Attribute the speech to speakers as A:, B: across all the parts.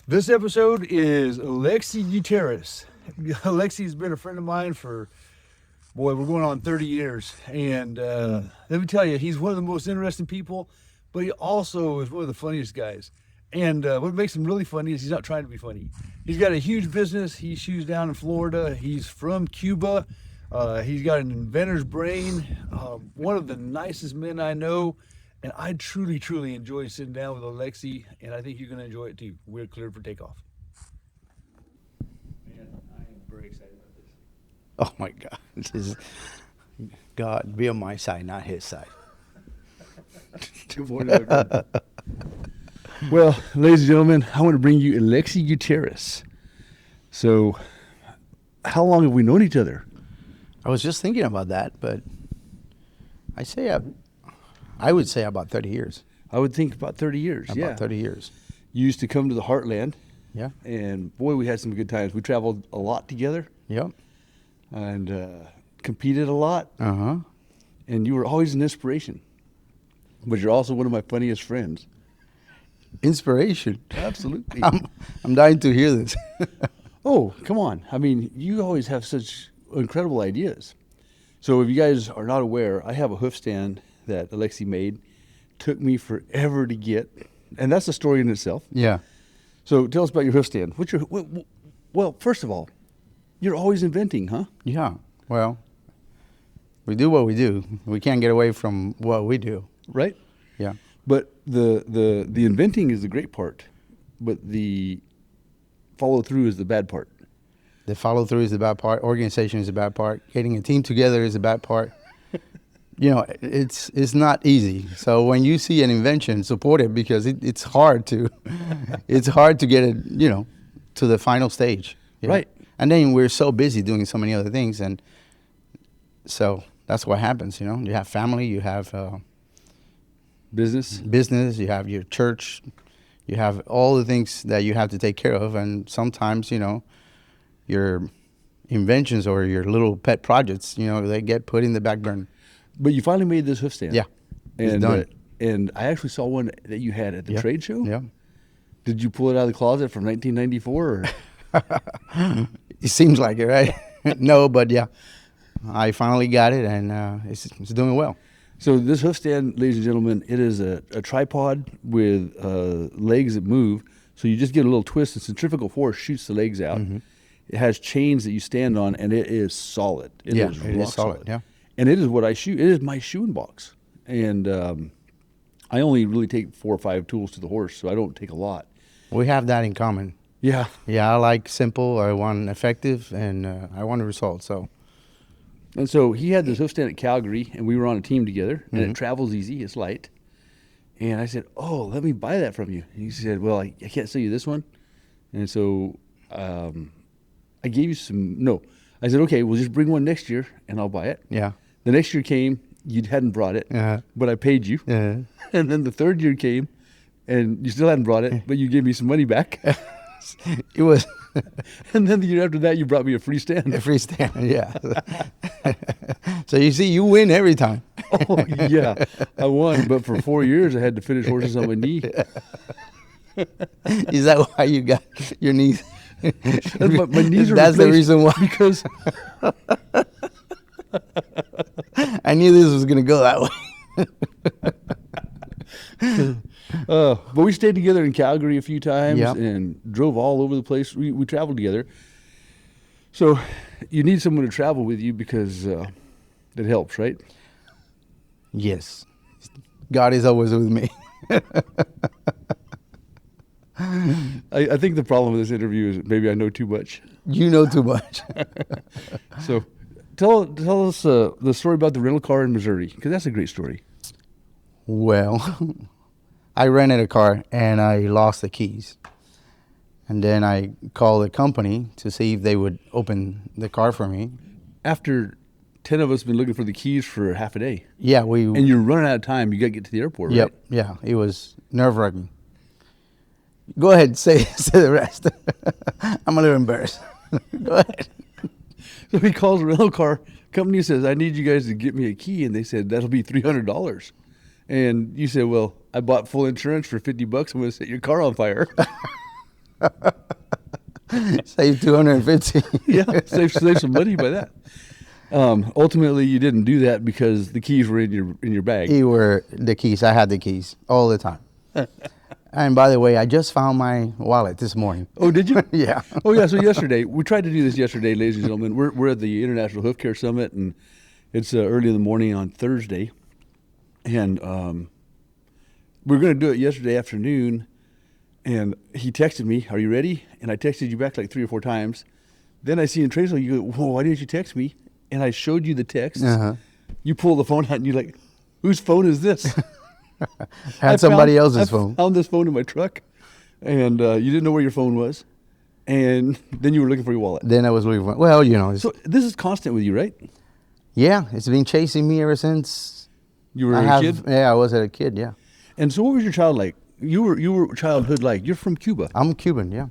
A: This episode is Alexi Gutierrez. Alexi's been a friend of mine for, boy, we're going on 30 years. And let me tell you, he's one of the most interesting people, but he also is one of the funniest guys. And what makes him really funny is he's not trying to be funny. He's got a huge business. He shoes down in Florida. He's from Cuba. He's got an inventor's brain, one of the nicest men I know. And I truly, truly enjoy sitting down with Alexi, and I think you're going to enjoy it too. We're cleared for takeoff. Man, I am very excited about this.
B: Oh my God. This is God be on my side, not his side.
A: Well, ladies and gentlemen, I want to bring you Alexi Gutierrez. So, how long have we known each other?
B: I was just thinking about that, but I would say about 30 years.
A: I would think about 30 years,
B: About 30 years.
A: You used to come to the Heartland.
B: Yeah.
A: And boy, we had some good times. We traveled a lot together.
B: Yep.
A: And competed a lot.
B: Uh-huh.
A: And you were always an inspiration. But you're also one of my funniest friends.
B: Inspiration.
A: Absolutely.
B: I'm dying to hear this.
A: Oh, come on. I mean, you always have such incredible ideas. So if you guys are not aware, I have a hoof stand that Alexi made. Took me forever to get. And that's a story in itself.
B: Yeah.
A: So tell us about your hoof stand. Well, first of all, you're always inventing, huh?
B: Yeah. Well, we do what we do. We can't get away from what we do.
A: Right?
B: Yeah.
A: But the inventing is the great part, but the follow through is the bad part.
B: The follow through is the bad part. Organization is the bad part. Getting a team together is the bad part. You know, it's not easy. So when you see an invention, support it because it's hard to get it, to the final stage.
A: Right.
B: And then we're so busy doing so many other things, and so that's what happens. You have family, you have
A: Business.
B: you have your church, you have all the things that you have to take care of, and sometimes your inventions or your little pet projects, they get put in the back burner.
A: But you finally made this hoof stand.
B: Yeah, it's
A: And
B: done.
A: And I actually saw one that you had at the trade show.
B: Yeah.
A: Did you pull it out of the closet from 1994? Or?
B: It seems like it, right? No, but yeah, I finally got it, and it's doing well.
A: So this hoof stand, ladies and gentlemen, it is a tripod with legs that move. So you just get a little twist, and centrifugal force shoots the legs out.
B: Mm-hmm.
A: It has chains that you stand on, and it is solid. It is rock solid.
B: Yeah.
A: And it is what I shoe. It is my shoeing box. And I only really take 4 or 5 tools to the horse, so I don't take a lot.
B: We have that in common.
A: Yeah.
B: Yeah, I like simple, I want effective, and I want a result. So.
A: And so he had this hoof stand at Calgary, and we were on a team together, and
B: Mm-hmm.
A: it travels easy. It's light. And I said, oh, let me buy that from you. And he said, well, I can't sell you this one. And so I gave you some, no. I said, okay, we'll just bring one next year, and I'll buy it.
B: Yeah.
A: The next year came, you hadn't brought it, but I paid you.
B: Yeah.
A: And then the third year came, and you still hadn't brought it, but you gave me some money back.
B: It was
A: And then the year after that, you brought me a free stand.
B: a free stand. Yeah. So you see, you win every time.
A: Oh, yeah, I won. But for 4 years, I had to finish horses on my knee.
B: Is that why you got your knees?
A: My knees are
B: That's the
A: replaced
B: reason why.
A: Because
B: I knew this was going to go that way.
A: but we stayed together in Calgary a few times
B: Yep.
A: and drove all over the place. We traveled together. So you need someone to travel with you because it helps, right?
B: Yes. God is always with me.
A: I think the problem with this interview is maybe I know too much.
B: You know too much.
A: So tell us the story about the rental car in Missouri, because that's a great story.
B: Well, I rented a car and I lost the keys. And then I called the company to see if they would open the car for me.
A: After 10 of us been looking for the keys for half a day,
B: Yeah,
A: and you're running out of time, you got to get to the airport,
B: Yep,
A: right?
B: yeah, it was nerve-wracking. Go ahead, say the rest. I'm a little embarrassed. Go ahead.
A: So he calls the rental car company and says, I need you guys to get me a key. And they said, that'll be $300. And you said, well, I bought full insurance for $50. I'm going to set your car on fire.
B: Save 250.
A: Yeah, save some money by that. Ultimately, you didn't do that because the keys were in your bag.
B: Were the keys. I had the keys all the time. And by the way, I just found my wallet this morning.
A: Oh, did you?
B: Yeah.
A: Oh, yeah. So yesterday, we tried to do this yesterday, ladies and gentlemen. We're at the International Hoof Care Summit, and it's early in the morning on Thursday, and we were going to do it yesterday afternoon. And he texted me, "Are you ready?" And I texted you back like 3 or 4 times. Then I see in Trace, you go, "Whoa, why didn't you text me?" And I showed you the text. You pull the phone out and you're like, "Whose phone is this?"
B: Had somebody else's phone.
A: I found this phone in my truck, and you didn't know where your phone was. And then you were looking for your wallet.
B: Then I was looking for, well, you know.
A: So this is constant with you, right?
B: Yeah, it's been chasing me ever since.
A: You were a kid?
B: Yeah, I was a kid, yeah.
A: And so what was your child like? You were childhood like? You're from Cuba.
B: I'm Cuban, yeah.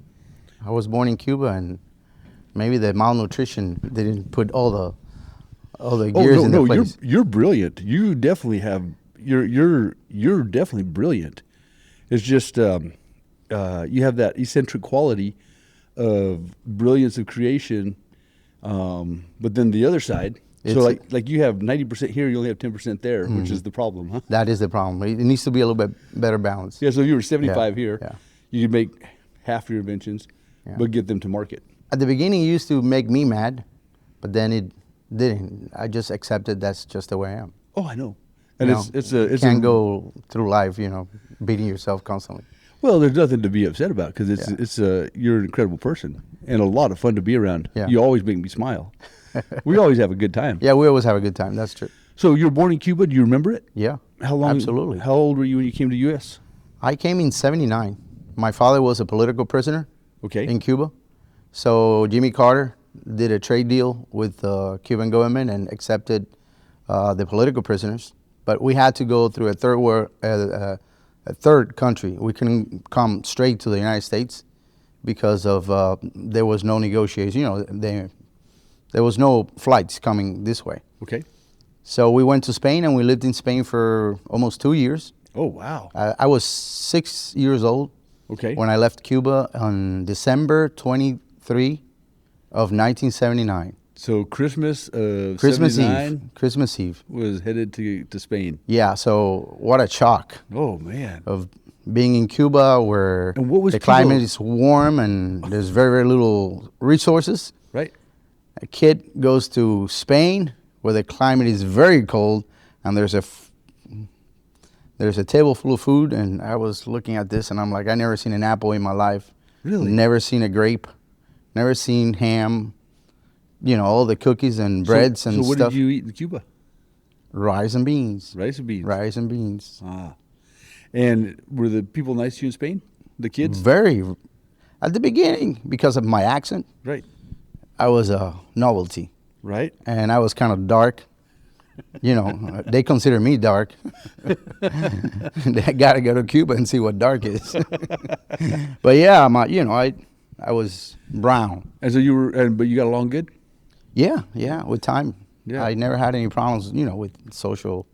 B: I was born in Cuba, and maybe the malnutrition didn't put all the gears in the place.
A: You're brilliant. You definitely have. You're definitely brilliant. It's just you have that eccentric quality of brilliance of creation, but then the other side. So like you have 90% here, you only have 10% there, which is the problem, huh?
B: That is the problem. It needs to be a little bit better balance.
A: Yeah. So if you were 75 here,
B: yeah.
A: you could make half your inventions, but get them to market.
B: At the beginning, it used to make me mad, but then it didn't. I just accepted that's just the way I am.
A: Oh, I know. And
B: you can't go through life, beating yourself constantly.
A: Well, there's nothing to be upset about because you're an incredible person and a lot of fun to be around.
B: Yeah.
A: You always make me smile. We always have a good time.
B: Yeah, we always have a good time. That's true.
A: So you were born in Cuba. Do you remember it?
B: Yeah.
A: How long?
B: Absolutely.
A: How old were you when you came to U.S.?
B: I came in '79. My father was a political prisoner.
A: Okay.
B: In Cuba. So Jimmy Carter did a trade deal with the Cuban government and accepted the political prisoners. But we had to go through a third country. We couldn't come straight to the United States because of there was no negotiation. There was no flights coming this way.
A: Okay.
B: So we went to Spain, and we lived in Spain for almost 2 years.
A: Oh, wow.
B: I was 6 years old.
A: Okay.
B: When I left Cuba on December 23 of 1979.
A: So Christmas of
B: Christmas
A: 79
B: Eve. Christmas Eve.
A: was headed to Spain.
B: Yeah, so what a shock
A: Oh, man.
B: of being in Cuba where
A: And what was
B: the
A: Cuba?
B: climate is warm and there's very, very little resources.
A: Right.
B: A kid goes to Spain where the climate is very cold and there's a table full of food, and I was looking at this and I'm like, I never seen an apple in my life.
A: Really?
B: Never seen a grape. Never seen ham. All the cookies and breads and
A: stuff. So what
B: stuff.
A: did you eat in Cuba?
B: Rice and beans.
A: Rice and beans.
B: Rice and beans.
A: Ah. And were the people nice to you in Spain? The kids?
B: Very. At the beginning, because of my accent,
A: Right.
B: I was a novelty.
A: Right.
B: And I was kind of dark. They consider me dark. They got to go to Cuba and see what dark is. But yeah, I was brown.
A: And so but you got along good?
B: Yeah, with time.
A: Yeah.
B: I never had any problems, with social.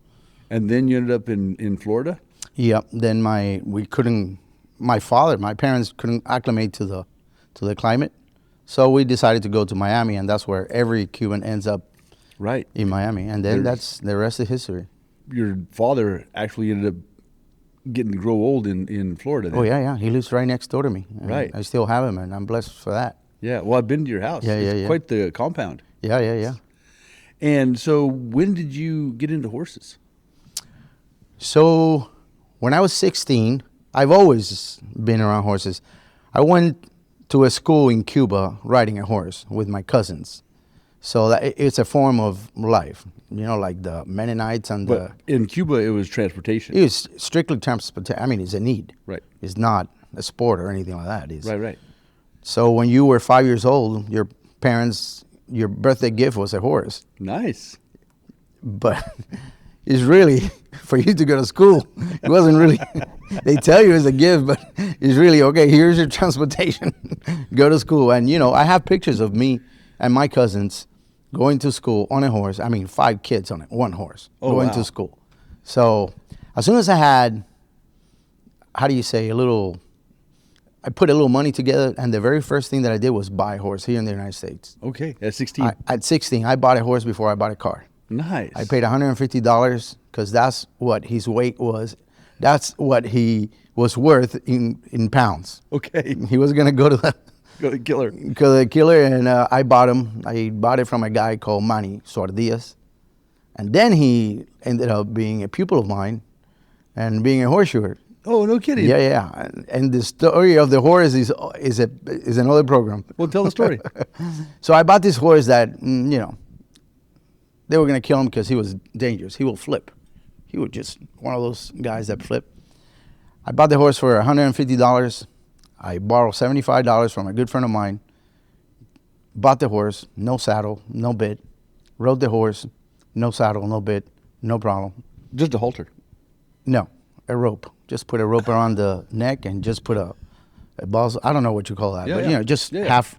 A: And then you ended up in Florida?
B: Yeah. Then my parents couldn't acclimate to the climate. So we decided to go to Miami, and that's where every Cuban ends up.
A: Right.
B: In Miami. And then that's the rest of history.
A: Your father actually ended up getting to grow old in Florida then.
B: Oh, yeah. He lives right next door to me.
A: Right.
B: I still have him, and I'm blessed for that.
A: Yeah. Well, I've been to your house.
B: Yeah.
A: It's quite the compound.
B: Yeah.
A: And so when did you get into horses?
B: So when I was 16, I've always been around horses. I went to a school in Cuba riding a horse with my cousins. So it's a form of life, like the Mennonites and
A: But in Cuba, it was transportation.
B: It was strictly transportation. I mean, it's a need.
A: Right.
B: It's not a sport or anything like that.
A: Right.
B: So when you were 5 years old, your birthday gift was a horse.
A: Nice.
B: But it's really for you to go to school. It wasn't really, they tell you it's a gift, but it's really, okay, here's your transportation. Go to school. And, I have pictures of me and my cousins going to school on a horse. I mean, 5 kids on one horse going to school. So as soon as I had, how do you say, a little I put a little money together, and the very first thing that I did was buy a horse here in the United States.
A: Okay, at 16.
B: At 16, I bought a horse before I bought a car.
A: Nice.
B: I paid $150 because that's what his weight was. That's what he was worth in pounds.
A: Okay.
B: He was going to go to the
A: Go to killer.
B: and I bought him. I bought it from a guy called Manny Suardias. And then he ended up being a pupil of mine and being a horseshoer.
A: Oh, no kidding.
B: Yeah. And the story of the horse is another program.
A: Well, tell the story.
B: So I bought this horse that, they were going to kill him because he was dangerous. He will flip. He was just one of those guys that flip. I bought the horse for $150. I borrowed $75 from a good friend of mine. Bought the horse, no saddle, no bit. Rode the horse, no saddle, no bit, no problem.
A: Just a halter.
B: No, a rope. Just put a rope around the neck and just put a balls. I don't know what you call that, but just half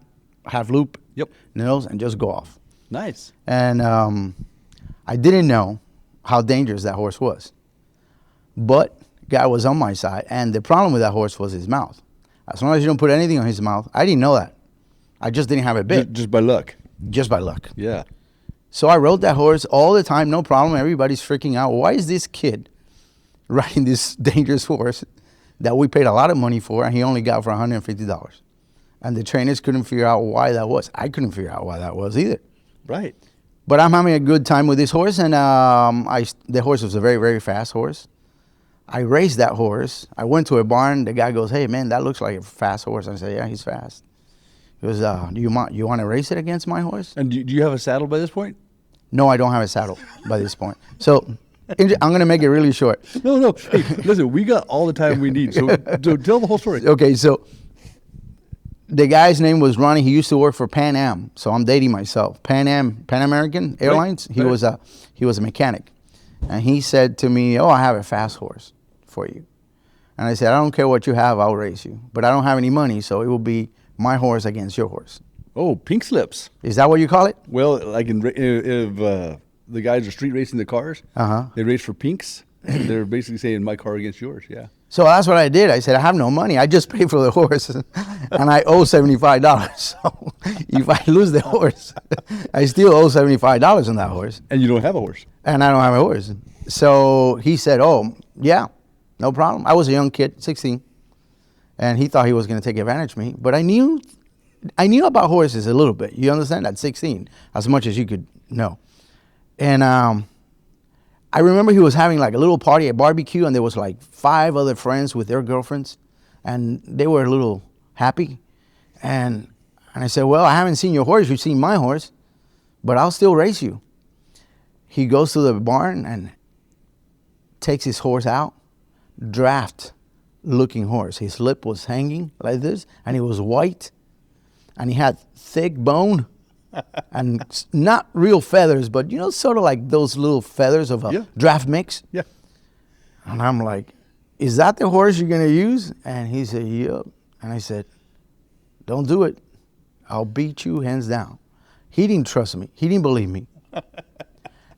B: loop.
A: Yep.
B: Nose and just go off.
A: Nice.
B: And I didn't know how dangerous that horse was, but guy was on my side, and the problem with that horse was his mouth. As long as you don't put anything on his mouth, I didn't know that. I just didn't have a bit.
A: Just by luck.
B: Just by luck.
A: Yeah.
B: So I rode that horse all the time, no problem. Everybody's freaking out. Why is this kid riding this dangerous horse that we paid a lot of money for and he only got for $150? And the trainers couldn't figure out why that was. I couldn't figure out why that was either.
A: Right.
B: But I'm having a good time with this horse, and the horse was a very, very fast horse. I raced that horse. I went to a barn. The guy goes, "Hey, man, that looks like a fast horse." I said, "Yeah, he's fast." He goes, "Do you want to race it against my horse?"
A: And do you have a saddle by this point?
B: No, I don't have a saddle by this point. So I'm going to make it really short.
A: No. Hey, listen, we got all the time we need. So tell the whole story.
B: Okay, so the guy's name was Ronnie. He used to work for Pan Am. So I'm dating myself. Pan American Airlines.
A: Right.
B: He was a mechanic. And he said to me, "Oh, I have a fast horse for you." And I said, "I don't care what you have, I'll race you. But I don't have any money, so it will be my horse against your horse."
A: Oh, pink slips.
B: Is that what you call it?
A: Well, like if the guys are street racing the cars, they race for pinks. And they're basically saying my car against yours. Yeah.
B: So that's what I did. I said, "I have no money. I just paid for the horse, and I owe $75. So if I lose the horse, I still owe $75 on that horse.
A: And you don't have a horse.
B: And I don't have a horse." So he said, "Oh, yeah, no problem." I was a young kid, 16, and he thought he was going to take advantage of me. But I knew about horses a little bit. You understand? At 16, as much as you could know. And I remember he was having like a little party, a barbecue, and there was like 5 other friends with their girlfriends, and they were a little happy. And I said, "Well, I haven't seen your horse. You've seen my horse, but I'll still race you." He goes to the barn and takes his horse out, draft-looking horse. His lip was hanging like this, and he was white, and he had thick bone. And not real feathers, but sort of like those little feathers of a draft mix.
A: Yeah.
B: And I'm like, "Is that the horse you're going to use?" And he said, "Yep." And I said, "Don't do it. I'll beat you hands down." He didn't trust me. He didn't believe me.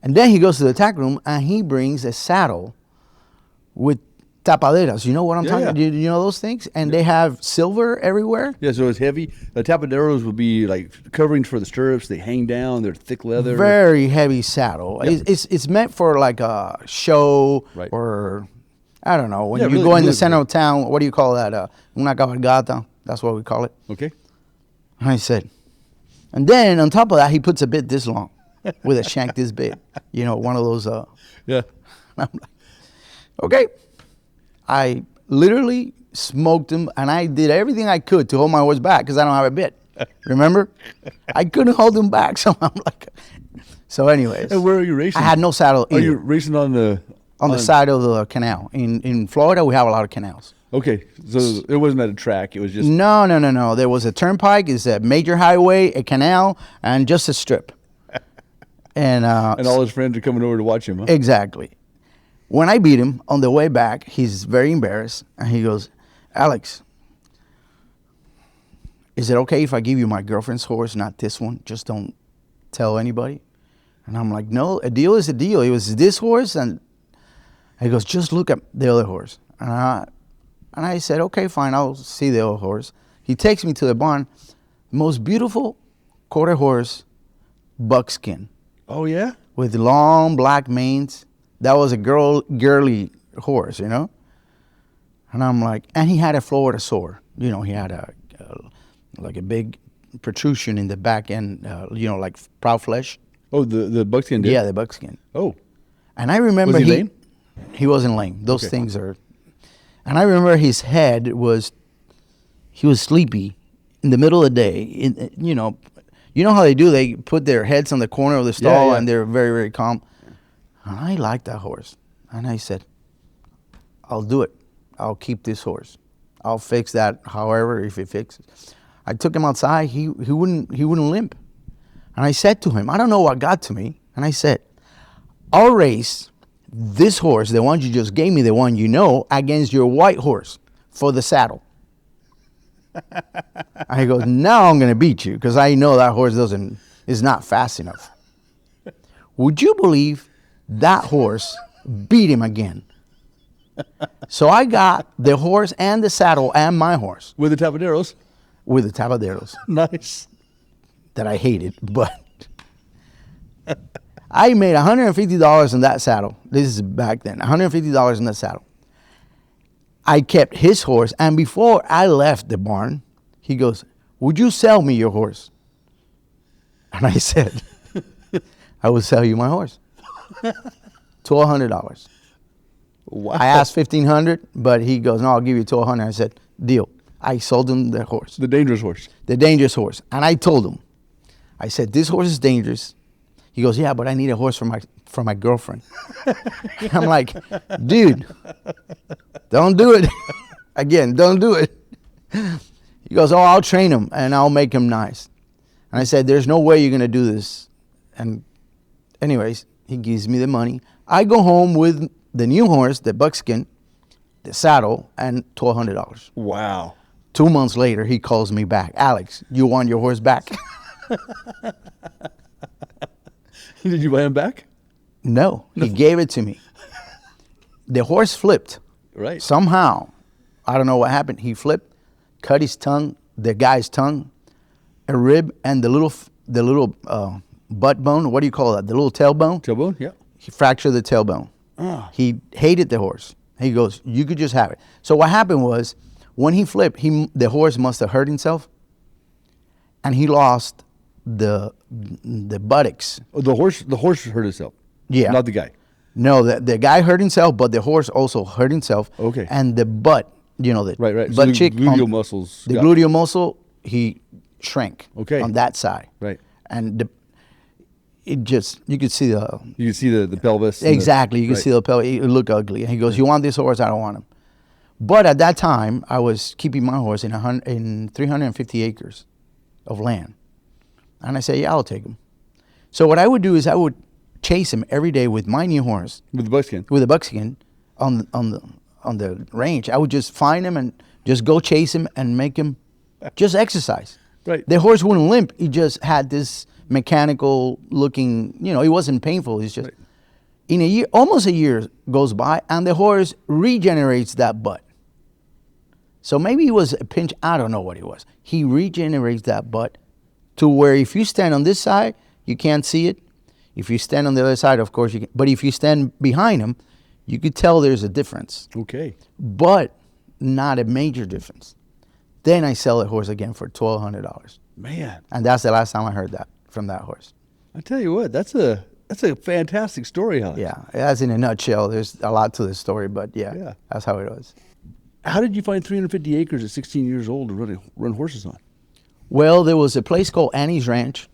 B: And then he goes to the tack room and he brings a saddle with tapaderas. You know what I'm talking about? You know those things? And they have silver everywhere.
A: Yeah, so it's heavy. The tapaderos would be like coverings for the stirrups. They hang down. They're thick leather.
B: Very heavy saddle. Yep. It's meant for like a show,
A: right,
B: or I don't know. When you
A: really,
B: go in
A: really
B: the center of town, what do you call that? Una cabalgata. That's what we call it.
A: Okay.
B: And I said, and then on top of that, he puts a bit this long with a shank this big. One of those.
A: Yeah.
B: I'm like, okay. I literally smoked him, and I did everything I could to hold my horse back because I don't have a bit. Remember? I couldn't hold him back, so I'm like. So, anyways.
A: And where are you racing?
B: I had no saddle.
A: Are you racing on the
B: side of the canal? In Florida, we have a lot of canals.
A: Okay, so it wasn't at a track. It was just
B: no. There was a turnpike. It's a major highway, a canal, and just a strip. And
A: all his friends are coming over to watch him. Huh?
B: Exactly. When I beat him on the way back, he's very embarrassed, and he goes, "Alex, is it okay if I give you my girlfriend's horse, not this one? Just don't tell anybody." And I'm like, "No, a deal is a deal. It was this horse." And he goes, "Just look at the other horse." And And I said, okay, fine, I'll see the old horse. He takes me to the barn. Most beautiful quarter horse, buckskin,
A: Oh yeah.
B: with long black manes. That was a girly horse, you know? And I'm like, and he had a Florida sore. You know, he had like a big protrusion in the back end, you know, like proud flesh.
A: Oh, the buckskin did.
B: Yeah, the buckskin.
A: Oh,
B: And I remember
A: was he lame?
B: He wasn't lame. Those
A: Okay.
B: things are. And I remember his head he was sleepy in the middle of the day. You know how they do. They put their heads on the corner of the stall
A: yeah.
B: and they're very, very calm. And I liked that horse. And I said, I'll do it. I'll keep this horse. I'll fix that. However, if it fixes. I took him outside. He wouldn't limp. And I said to him, I don't know what got to me. And I said, I'll race this horse, the one you just gave me, the one you know, against your white horse for the saddle. And he goes, now I'm going to beat you because I know that horse is not fast enough. Would you believe that horse beat him again? So I got the horse and the saddle and my horse
A: with the tapaderos.
B: with the tapaderos
A: Nice.
B: that I hated, but I made $150 in that saddle. This is back then, $150 in that saddle. I kept his horse, and before I left the barn, he goes, would you sell me your horse? And I said, I will sell you my horse. $1,200.
A: Wow.
B: I asked $1,500, but he goes, no, I'll give you $1,200. I said, deal. I sold him the horse,
A: The dangerous horse.
B: the dangerous horse. And I told him, I said, this horse is dangerous. He goes, yeah, but I need a horse for my girlfriend. I'm like, dude, don't do it. Again, don't do it. He goes, oh, I'll train him and I'll make him nice. And I said, there's no way you're going to do this. And anyways, he gives me the money. I go home with the new horse, the buckskin, the saddle, and $1,200.
A: Wow.
B: 2 months later, he calls me back. Alex, you want your horse back?
A: Did you buy him back?
B: No, he gave it to me. The horse flipped.
A: Right.
B: Somehow, I don't know what happened. He flipped, cut his tongue, the guy's tongue, a rib, and the little butt bone. What do you call that? The little tailbone.
A: Tailbone. Yeah.
B: He fractured the tailbone.
A: Ah.
B: He hated the horse. He goes, you could just have it. So what happened was, when he flipped, the horse must have hurt himself, and he lost the buttocks.
A: Oh, the horse hurt itself.
B: Yeah.
A: Not the guy.
B: No, the guy hurt himself, but the horse also hurt himself.
A: Okay.
B: And the butt, the
A: Right. So
B: butt
A: the
B: cheek,
A: gluteal muscles.
B: the
A: got-
B: gluteal muscle, he shrank.
A: Okay.
B: On that side.
A: Right.
B: And you could see the
A: You can see the pelvis. and
B: exactly. You can
A: right.
B: see the pelvis. It looked ugly. And he goes, "You want this horse? I don't want him." But at that time, I was keeping my horse in 350 acres of land, and I said, "Yeah, I'll take him." So what I would do is I would chase him every day with my new horse,
A: with the buckskin.
B: with a buckskin on the range. I would just find him and just go chase him and make him just exercise.
A: Right.
B: The horse wouldn't limp. He just had this mechanical looking, it wasn't painful. It's just,
A: Right.
B: in a year, almost a year goes by and the horse regenerates that butt. So maybe it was a pinch, I don't know what it was. He regenerates that butt to where if you stand on this side, you can't see it. If you stand on the other side, of course you can. But if you stand behind him, you could tell there's a difference,
A: Okay.
B: but not a major difference. Then I sell the horse again for $1,200.
A: Man,
B: And that's the last time I heard that from that horse.
A: I tell you what, that's a fantastic story, Alex.
B: Yeah, that's in a nutshell. There's a lot to this story, but yeah, that's how it was.
A: How did you find 350 acres at 16 years old to run horses on?
B: Well, there was a place called Annie's Ranch.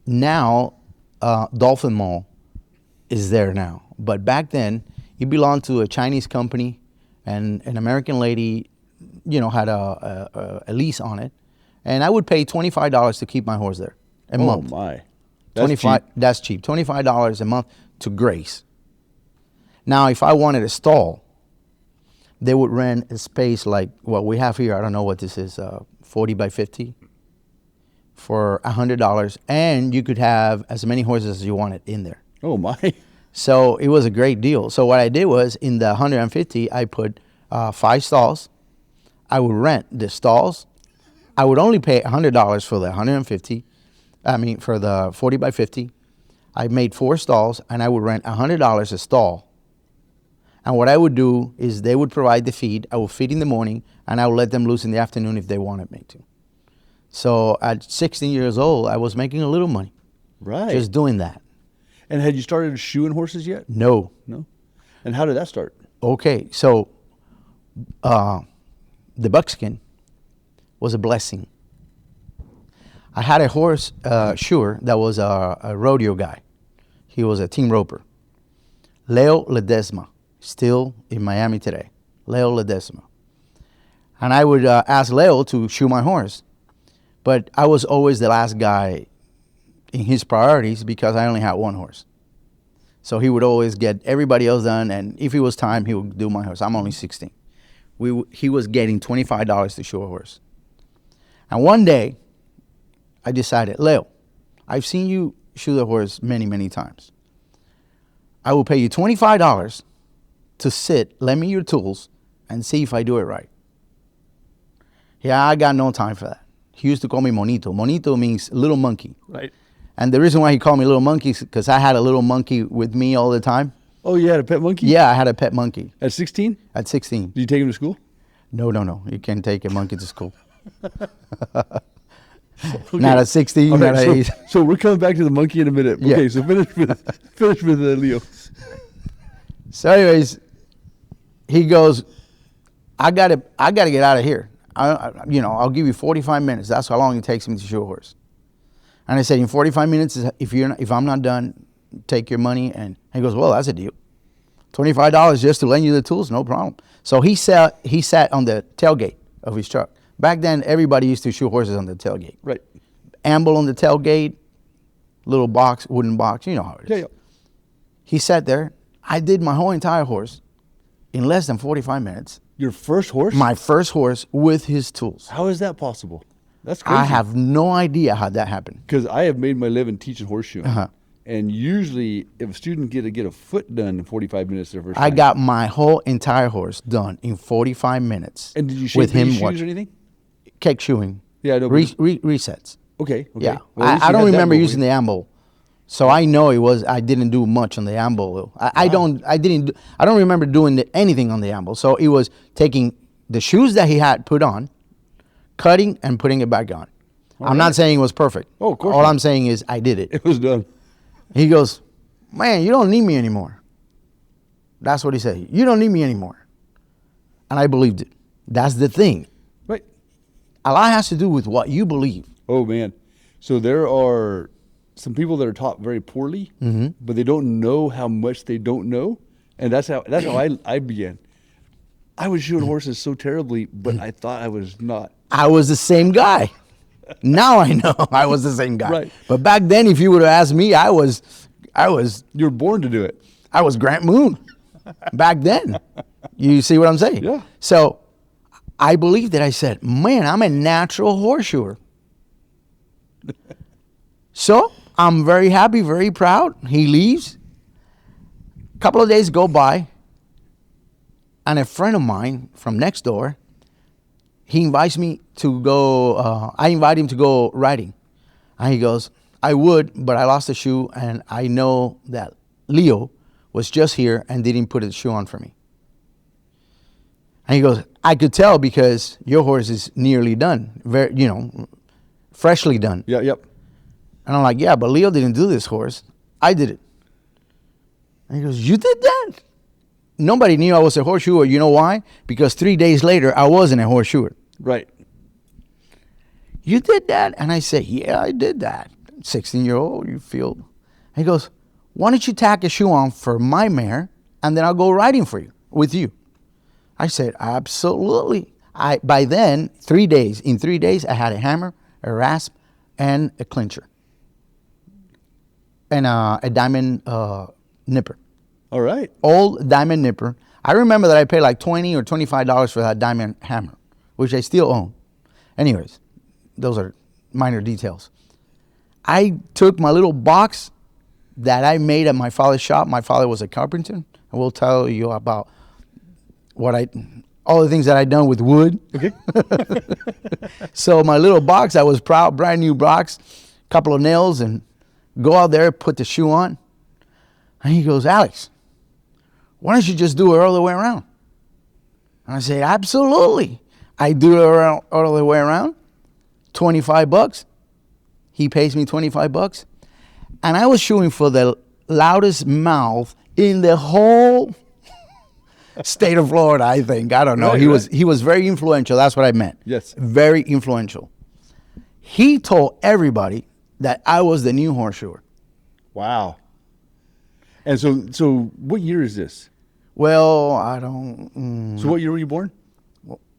B: Now, Dolphin Mall is there now. But back then, it belonged to a Chinese company, and an American lady, had a lease on it. And I would pay $25 to keep my horse there a month.
A: Oh, my. That's
B: 25.
A: cheap.
B: That's cheap. $25 a month to graze. Now, if I wanted a stall, they would rent a space like what we have here. I don't know what this is, 40 by 50 for $100, and you could have as many horses as you wanted in there.
A: Oh, my.
B: So it was a great deal. So what I did was in the 150, I put 5 stalls I would rent the stalls. I would only pay $100 for the 150. I mean, for the 40 by 50. I made 4 stalls, and I would rent $100 a stall. And what I would do is they would provide the feed. I would feed in the morning, and I would let them loose in the afternoon if they wanted me to. So at 16 years old, I was making a little money.
A: Right.
B: Just doing that.
A: And had you started shoeing horses yet?
B: No.
A: No. And how did that start?
B: Okay, so the buckskin was a blessing. I had a horse shoer that was a rodeo guy. He was a team roper. Leo Ledesma, still in Miami today. Leo Ledesma. And I would ask Leo to shoe my horse. But I was always the last guy in his priorities because I only had 1 horse. So he would always get everybody else done, and if it was time, he would do my horse. I'm only 16. He was getting $25 to shoe a horse. And one day, I decided, Leo, I've seen you shoe the horse many, many times. I will pay you $25 to sit, lend me your tools, and see if I do it right. Yeah, I got no time for that. He used to call me Monito. Monito means little monkey.
A: Right.
B: And the reason why he called me little monkey is because I had a little monkey with me all the time.
A: Oh, you had a pet monkey?
B: Yeah, I had a pet monkey.
A: At 16?
B: At 16.
A: Did you take him to school?
B: No. You can't take a monkey to school.
A: Okay.
B: Not at 16,
A: All right,
B: not at 8.
A: So we're coming back to the monkey in a minute.
B: Yeah.
A: Okay, so finish with Leo.
B: So anyways, he goes, I gotta get out of here. I'll give you 45 minutes. That's how long it takes me to show a horse. And I said, in 45 minutes, if I'm not done, take your money. And he goes, well, that's a deal. $25 just to lend you the tools, no problem. So he sat on the tailgate of his truck. Back then, everybody used to shoe horses on the tailgate.
A: Right.
B: Amble on the tailgate, little box, wooden box, you know how it is.
A: Yeah.
B: He sat there. I did my whole entire horse in less than 45 minutes.
A: Your first horse?
B: My first horse with his tools.
A: How is that possible? That's crazy.
B: I have no idea how that happened.
A: Because I have made my living teaching horseshoeing.
B: Uh-huh.
A: And usually, if a student get a foot done in 45 minutes their first
B: I
A: time.
B: got my whole entire horse done in 45 minutes.
A: And did you shape
B: with him
A: shoes
B: watching.
A: or anything?
B: Keck shoeing.
A: Yeah, no.
B: Resets.
A: Okay.
B: Yeah.
A: Well, at least
B: I
A: you
B: don't
A: had that
B: remember
A: going.
B: using the amble. So I know I didn't do much on the amble. I don't remember doing anything on the amble. So it was taking the shoes that he had put on, cutting and putting it back on. I'm not saying it was perfect.
A: Oh, of course
B: All
A: not.
B: I'm saying is I did it.
A: It was done.
B: He goes, man, you don't need me anymore. That's what he said. You don't need me anymore. And I believed it. That's the thing.
A: Right.
B: A lot has to do with what you believe.
A: Oh, man. So there are some people that are taught very poorly, but they don't know how much they don't know. And that's how I began. I was shoeing horses so terribly, but I thought I was not.
B: I was the same guy. Now I know I was the same guy.
A: Right.
B: But back then, if you would have asked me, I was
A: You were born to do it.
B: I was Grant Moon. Back then. You see what I'm saying?
A: Yeah.
B: So I believed it. I said, man, I'm a natural horseshoer. So I'm very happy, very proud. He leaves. A couple of days go by, and a friend of mine from next door, he invites me to go, I invite him to go riding. And he goes, I would, but I lost a shoe, and I know that Leo was just here and didn't put a shoe on for me. And he goes, I could tell because your horse is nearly done, freshly done.
A: Yeah, yep.
B: And I'm like, yeah, but Leo didn't do this horse. I did it. And he goes, you did that? Nobody knew I was a horseshoer. You know why? Because 3 days later, I wasn't a horseshoer.
A: Right.
B: You did that? And I said, yeah, I did that. 16-year-old, you feel. And he goes, why don't you tack a shoe on for my mare, and then I'll go riding with you. I said, absolutely. By then, 3 days. In 3 days, I had a hammer, a rasp, and a clincher. And a diamond nipper.
A: All right.
B: Old diamond nipper. I remember that I paid like $20 or $25 for that diamond hammer, which I still own. Anyways, those are minor details. I took my little box that I made at my father's shop. My father was a carpenter. I will tell you about what all the things that I'd done with wood.
A: Okay.
B: So my little box, I was proud, brand new box, couple of nails, and go out there, put the shoe on. And he goes, Alex, why don't you just do it all the way around? And I say, absolutely. I do it all the way around. $25. He pays me $25. And I was shooing for the loudest mouth in the whole state of Florida, I think. I don't know.
A: Right,
B: He was very influential. That's what I meant.
A: Yes.
B: Very influential. He told everybody that I was the new horseshoer.
A: Wow. And so what year is this?
B: Well, I don't.
A: So what year were you born?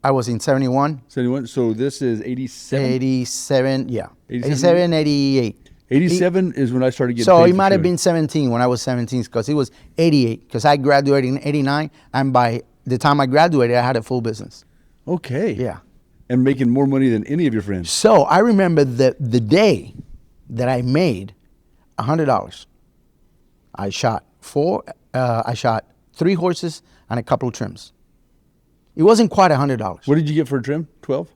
B: I was in 71.
A: 71. So this is 87?
B: 87, yeah.
A: 87?
B: 87, 88.
A: 87 is when I started getting
B: So
A: paid
B: he
A: for
B: might have
A: shooting.
B: been 17 when I was 17 because he was 88 because I graduated in 89 and by the time I graduated I had a full business.
A: Okay.
B: Yeah.
A: And making more money than any of your friends.
B: So I remember the day that I made $100. I shot 3 horses and a couple of trims. It wasn't quite $100.
A: What did you get for a trim? 12?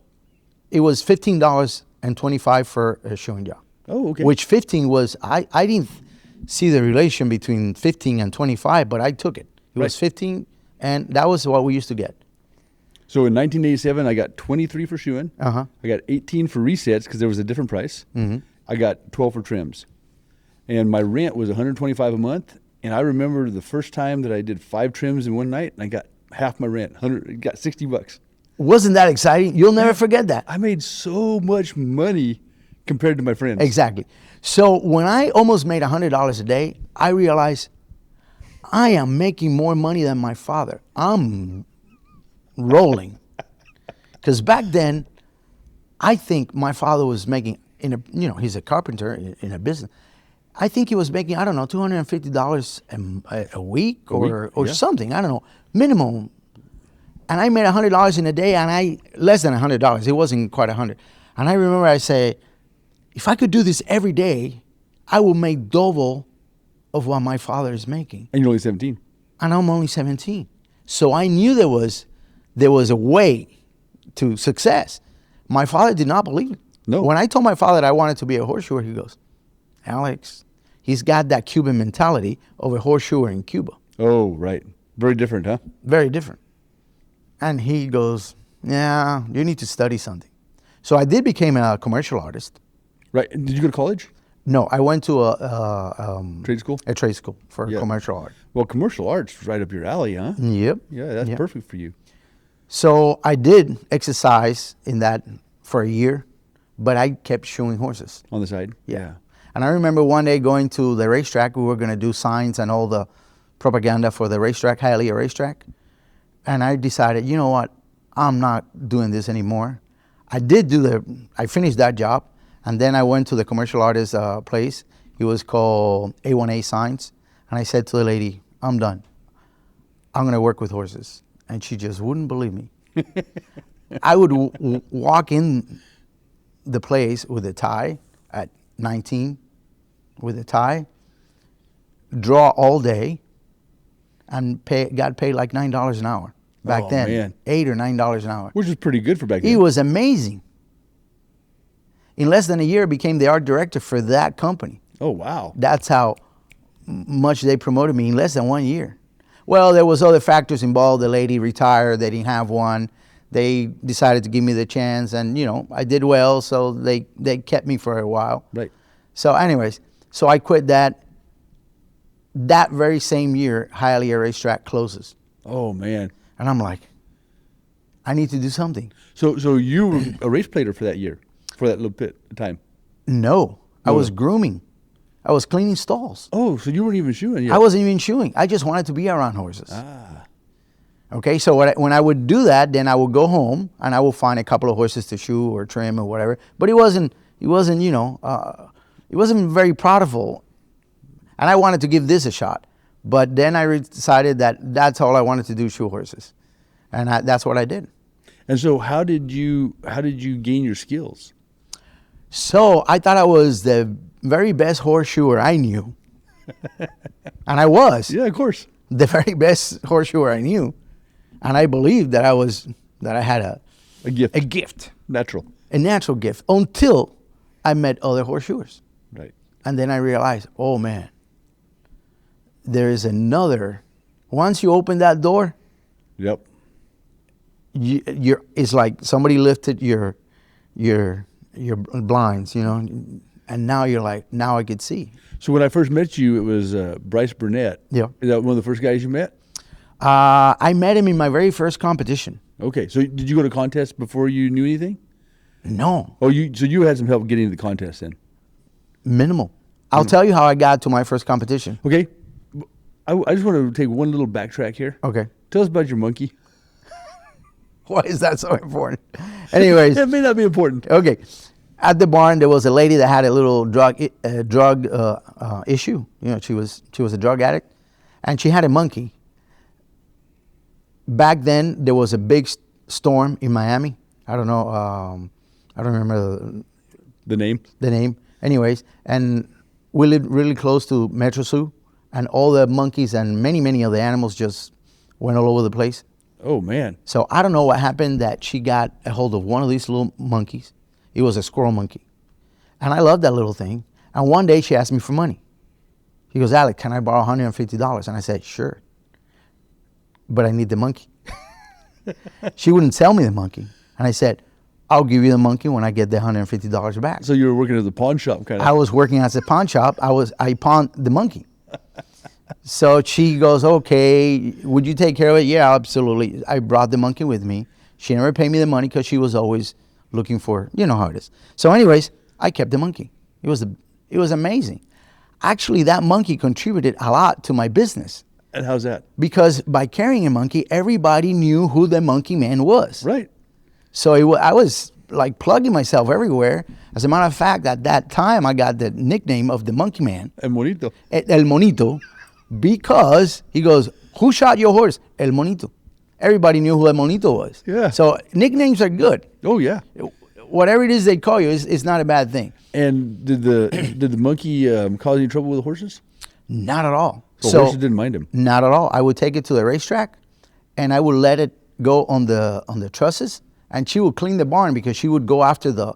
B: It was $15.25 for a showing job.
A: Oh, okay.
B: Which 15 was, I didn't see the relation between 15 and 25, but I took it. It was
A: Right.
B: 15, and that was what we used to get.
A: So in 1987, I got 23 for shoeing.
B: Uh-huh.
A: I got 18 for resets because there was a different price.
B: Mm-hmm.
A: I got 12 for trims. And my rent was $125 a month. And I remember the first time that I did 5 trims in one night, and I got half my rent, got $60.
B: Wasn't that exciting? You'll never forget that.
A: I made so much money compared to my friends.
B: Exactly. So when I almost made $100 a day, I realized I am making more money than my father. I'm rolling. Because back then, I think my father was making, he's a carpenter in a business. I think he was making, I don't know, $250 a week or
A: yeah.
B: something. I don't know, minimum. And I made $100 in a day, and less than $100. It wasn't quite 100. And I remember I say, if I could do this every day, I will make double of what my father is making.
A: And you're only 17.
B: And I'm only 17. So I knew there was a way to success. My father did not believe it.
A: No.
B: When I told my father that I wanted to be a horseshoer, he goes, Alex, he's got that Cuban mentality of a horseshoer in Cuba.
A: Oh, right. Very different, huh?
B: Very different. And he goes, yeah, you need to study something. So I did become a commercial artist.
A: Right. Did you go to college?
B: No, I went to a
A: Trade school?
B: a trade school for
A: Yeah.
B: commercial art.
A: Well, commercial art's right up your alley, huh?
B: Yep.
A: Yeah, that's
B: Yep.
A: perfect for you.
B: So I did exercise in that for a year, but I kept shoeing horses.
A: On the side?
B: Yeah. And I remember one day going to the racetrack. We were going to do signs and all the propaganda for the racetrack, Hialeah racetrack. And I decided, you know what? I'm not doing this anymore. I finished that job. And then I went to the commercial artist place. It was called A1A Signs. And I said to the lady, I'm done. I'm going to work with horses. And she just wouldn't believe me. I would walk in the place with a tie at 19, with a tie, draw all day, and got paid like $9 an hour back then.
A: Man.
B: $8 or $9 an hour.
A: Which is pretty good for back then.
B: It was amazing. In less than a year, I became the art director for that company.
A: Oh, wow.
B: That's how much they promoted me in less than 1 year. Well, there was other factors involved. The lady retired. They didn't have one. They decided to give me the chance, and I did well, so they kept me for a while.
A: Right.
B: So anyways, so I quit that. That very same year, Hialeah racetrack closes.
A: Oh, man.
B: And I'm like, I need to do something.
A: So you were a race plater for that year, for that little bit of time?
B: No, I
A: No.
B: was grooming. I was cleaning stalls.
A: Oh, so you weren't even shoeing yet?
B: I wasn't even shoeing. I just wanted to be around horses.
A: Ah.
B: Okay, so when I would do that, then I would go home and I would find a couple of horses to shoe or trim or whatever. But it wasn't very profitable. And I wanted to give this a shot. But then I decided that that's all I wanted to do, shoe horses. And that's what I did.
A: And so how did you gain your skills?
B: So I thought I was the very best horseshoer I knew. And I was.
A: Yeah, of course.
B: The very best horseshoer I knew. And I believed that I had
A: A gift.
B: a gift,
A: Natural.
B: a natural gift, until I met other horseshoers.
A: Right.
B: And then I realized, oh man, there is another. Once you open that door,
A: Yep.
B: it's like somebody lifted your blinds, you know, and now you're like, now I could see.
A: So when I first met you, it was Bryce Burnett.
B: Yeah.
A: Is that one of the first guys you met?
B: I met him in my very first competition.
A: Okay. So did you go to contests before you knew anything?
B: No,
A: Oh, so you had some help getting into the contest then?
B: minimal. I'll tell you how I got to my first competition.
A: Okay. I just want to take one little backtrack here.
B: Okay.
A: Tell us about your monkey.
B: Why is that so important? Anyways,
A: It may not be important.
B: okay. At the barn, there was a lady that had a little drug issue. You know, she was a drug addict, and she had a monkey. Back then, there was a big storm in Miami. I don't know. I don't remember
A: The name?
B: the name. Anyways, and we lived really close to Metro Zoo, and all the monkeys and many of the animals just went all over the place.
A: Oh, man.
B: So I don't know what happened that she got a hold of one of these little monkeys. It was a squirrel monkey. And I loved that little thing. And one day she asked me for money. He goes, Alex, can I borrow $150? And I said, sure. But I need the monkey. She wouldn't sell me the monkey. And I said, I'll give you the monkey when I get the $150 back.
A: So you were working at the pawn shop kind of.
B: I was working at the pawn shop. I pawned the monkey. So she goes, okay, would you take care of it? Yeah, absolutely. I brought the monkey with me. She never paid me the money because she was always looking for, you know how it is. So anyways, I kept the monkey. It was amazing. Actually, that monkey contributed a lot to my business.
A: And how's that?
B: Because by carrying a monkey, everybody knew who the monkey man was.
A: Right.
B: So I was like plugging myself everywhere. As a matter of fact, at that time, I got the nickname of the monkey man,
A: El Monito.
B: El Monito, because he goes, who shot your horse? El Monito. Everybody knew who El Monito was.
A: Yeah.
B: So nicknames are good.
A: Oh, yeah.
B: Whatever it is they call you, it's not a bad thing.
A: And did the monkey cause any trouble with the horses?
B: Not at all.
A: So horses didn't mind him?
B: Not at all. I would take it to the racetrack, and I would let it go on the trusses, and she would clean the barn because she would go after the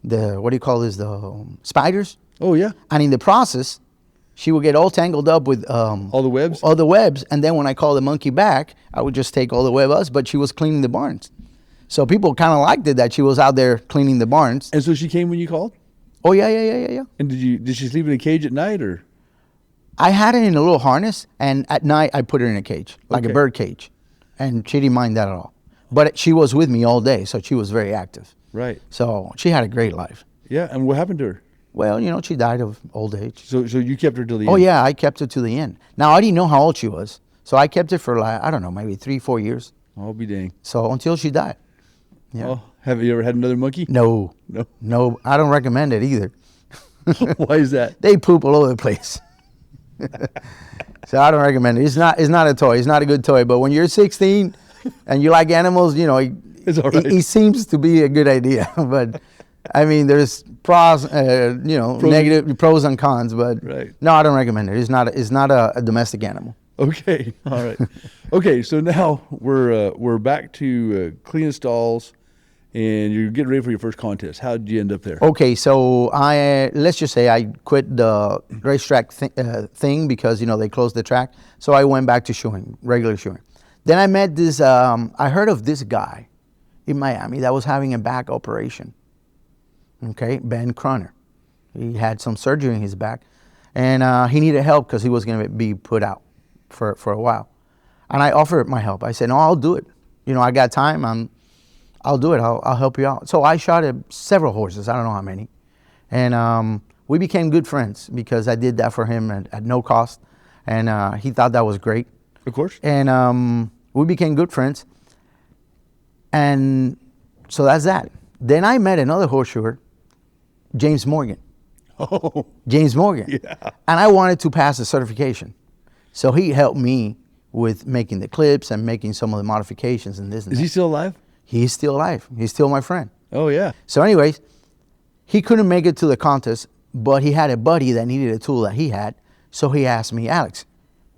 B: what do you call this, the spiders.
A: Oh, yeah.
B: And in the process, she would get all tangled up with
A: All the webs?
B: all the webs, and then when I called the monkey back, I would just take all the webs, but she was cleaning the barns. So people kind of liked it that she was out there cleaning the barns.
A: And so she came when you called?
B: Oh yeah.
A: And did she sleep in a cage at night or?
B: I had it in a little harness, and at night I put her in a cage, like
A: Okay.
B: a bird cage, and she didn't mind that at all. But she was with me all day, so she was very active.
A: Right.
B: So she had a great life.
A: Yeah. And what happened to her?
B: Well, you know, she died of old age.
A: So you kept her till the
B: Oh
A: end?
B: yeah, I kept her to the end. Now I didn't know how old she was, so I kept her for like, I don't know, maybe 3-4 years.
A: I'll be dang.
B: So until she died. Yeah.
A: Oh, have you ever had another monkey?
B: No,
A: No.
B: I don't recommend it either.
A: Why is that?
B: They poop all over the place. So I don't recommend it. It's not a toy. It's not a good toy. But when you're 16 and you like animals, you know,
A: It's all right.
B: it seems to be a good idea. But I mean, there's pros, negative pros and cons. But
A: Right.
B: no, I don't recommend it. It's not a domestic animal.
A: Okay. All right. Okay. So now we're back to cleaning stalls, and you're getting ready for your first contest. How did you end up there?
B: Okay, so let's just say I quit the racetrack thing because they closed the track. So I went back to shoeing, regular shoeing. Then I met this. I heard of this guy in Miami that was having a back operation. Okay, Ben Croner. He had some surgery in his back, and he needed help because he was going to be put out for a while. And I offered my help. I said, no, I'll do it. I got time. I'll do it. I'll help you out. So I shot several horses. I don't know how many. And we became good friends because I did that for him at no cost. And he thought that was great.
A: Of course.
B: And we became good friends. And so that's that. Then I met another horseshoer, James Morgan.
A: Oh.
B: James Morgan.
A: Yeah.
B: And I wanted to pass the certification. So he helped me with making the clips and making some of the modifications and this and
A: Is
B: that.
A: he still alive?
B: He's still alive. He's still my friend.
A: Oh, yeah.
B: So anyways, he couldn't make it to the contest, but he had a buddy that needed a tool that he had. So he asked me, Alex,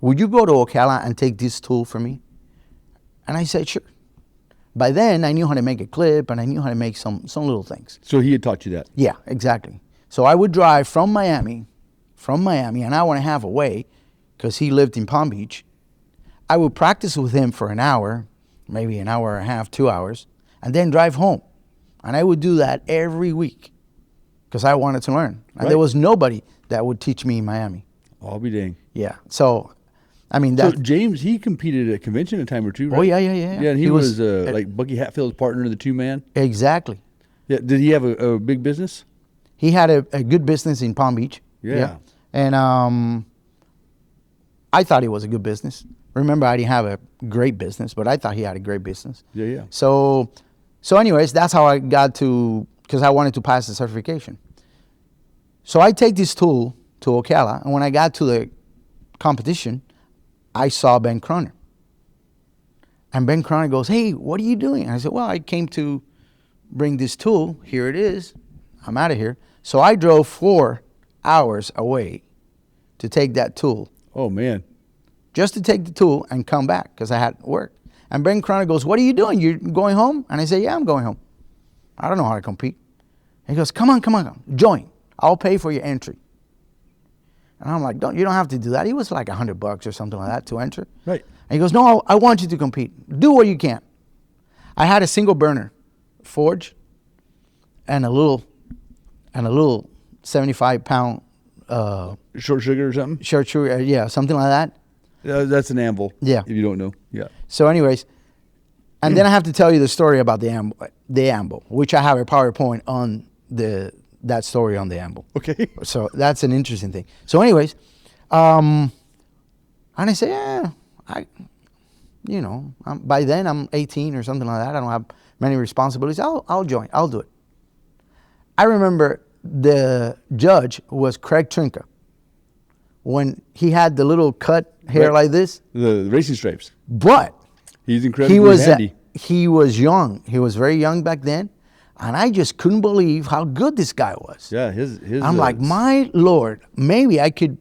B: would you go to Ocala and take this tool for me? And I said, sure. By then, I knew how to make a clip, and I knew how to make some little things.
A: So he had taught you that.
B: Yeah, exactly. So I would drive from Miami, an hour and a half away, because he lived in Palm Beach. I would practice with him for an hour, maybe an hour and a half, 2 hours, and then drive home. And I would do that every week because I wanted to learn. And there was nobody that would teach me in Miami.
A: I'll be dang.
B: Yeah. So, I mean,
A: So
B: that.
A: James, he competed at a convention a time or two, right?
B: Oh, yeah.
A: Yeah, and he was like Bucky Hatfield's partner in the two-man.
B: Exactly.
A: Yeah. Did he have a big business?
B: He had a good business in Palm Beach.
A: Yeah.
B: And I thought it was a good business. Remember, I didn't have a great business, but I thought he had a great business.
A: Yeah.
B: So anyways, that's how I got to, because I wanted to pass the certification. So I take this tool to Ocala, and when I got to the competition, I saw Ben Croner. And Ben Croner goes, hey, what are you doing? And I said, well, I came to bring this tool. Here it is. I'm out of here. So I drove 4 hours away to take that tool.
A: Oh, man.
B: Just to take the tool and come back because I had work. And Ben Croner goes, what are you doing? You going home? And I say, yeah, I'm going home. I don't know how to compete. He goes, come on, join. I'll pay for your entry. And I'm like, you don't have to do that. He was like $100 or something like that to enter.
A: Right.
B: And he goes, no, I want you to compete. Do what you can. I had a single burner forge and a little 75-pound
A: Short sugar or something?
B: short sugar, yeah, something like that.
A: That's an anvil.
B: Yeah.
A: If you don't know. Yeah.
B: So anyways, and then I have to tell you the story about the amble, which I have a PowerPoint on that story on the amble.
A: Okay.
B: So that's an interesting thing. So anyways, and I say, yeah, by then I'm 18 or something like that. I don't have many responsibilities. I'll join. I'll do it. I remember the judge was Craig Trinka. When he had the little cut hair like this.
A: The racing stripes.
B: But
A: he's incredibly handy.
B: He was young. He was very young back then. And I just couldn't believe how good this guy was.
A: Yeah, his
B: I'm like, my Lord, maybe I could,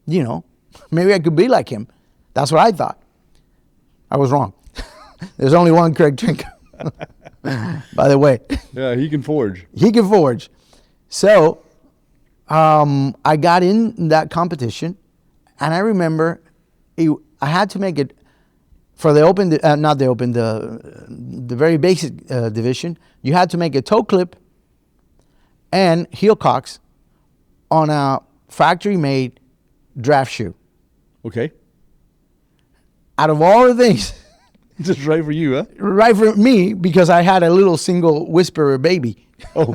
B: maybe I could be like him. That's what I thought. I was wrong. There's only one Craig Trinka, by the way.
A: Yeah, he can forge.
B: He can forge. So I got in that competition, and I remember I had to make it for the open, not the open, the very basic division. You had to make a toe clip and heel cocks on a factory-made draft shoe.
A: Okay.
B: Out of all the things,
A: Just right for you, huh?
B: right for me, because I had a little single whisperer baby.
A: Oh.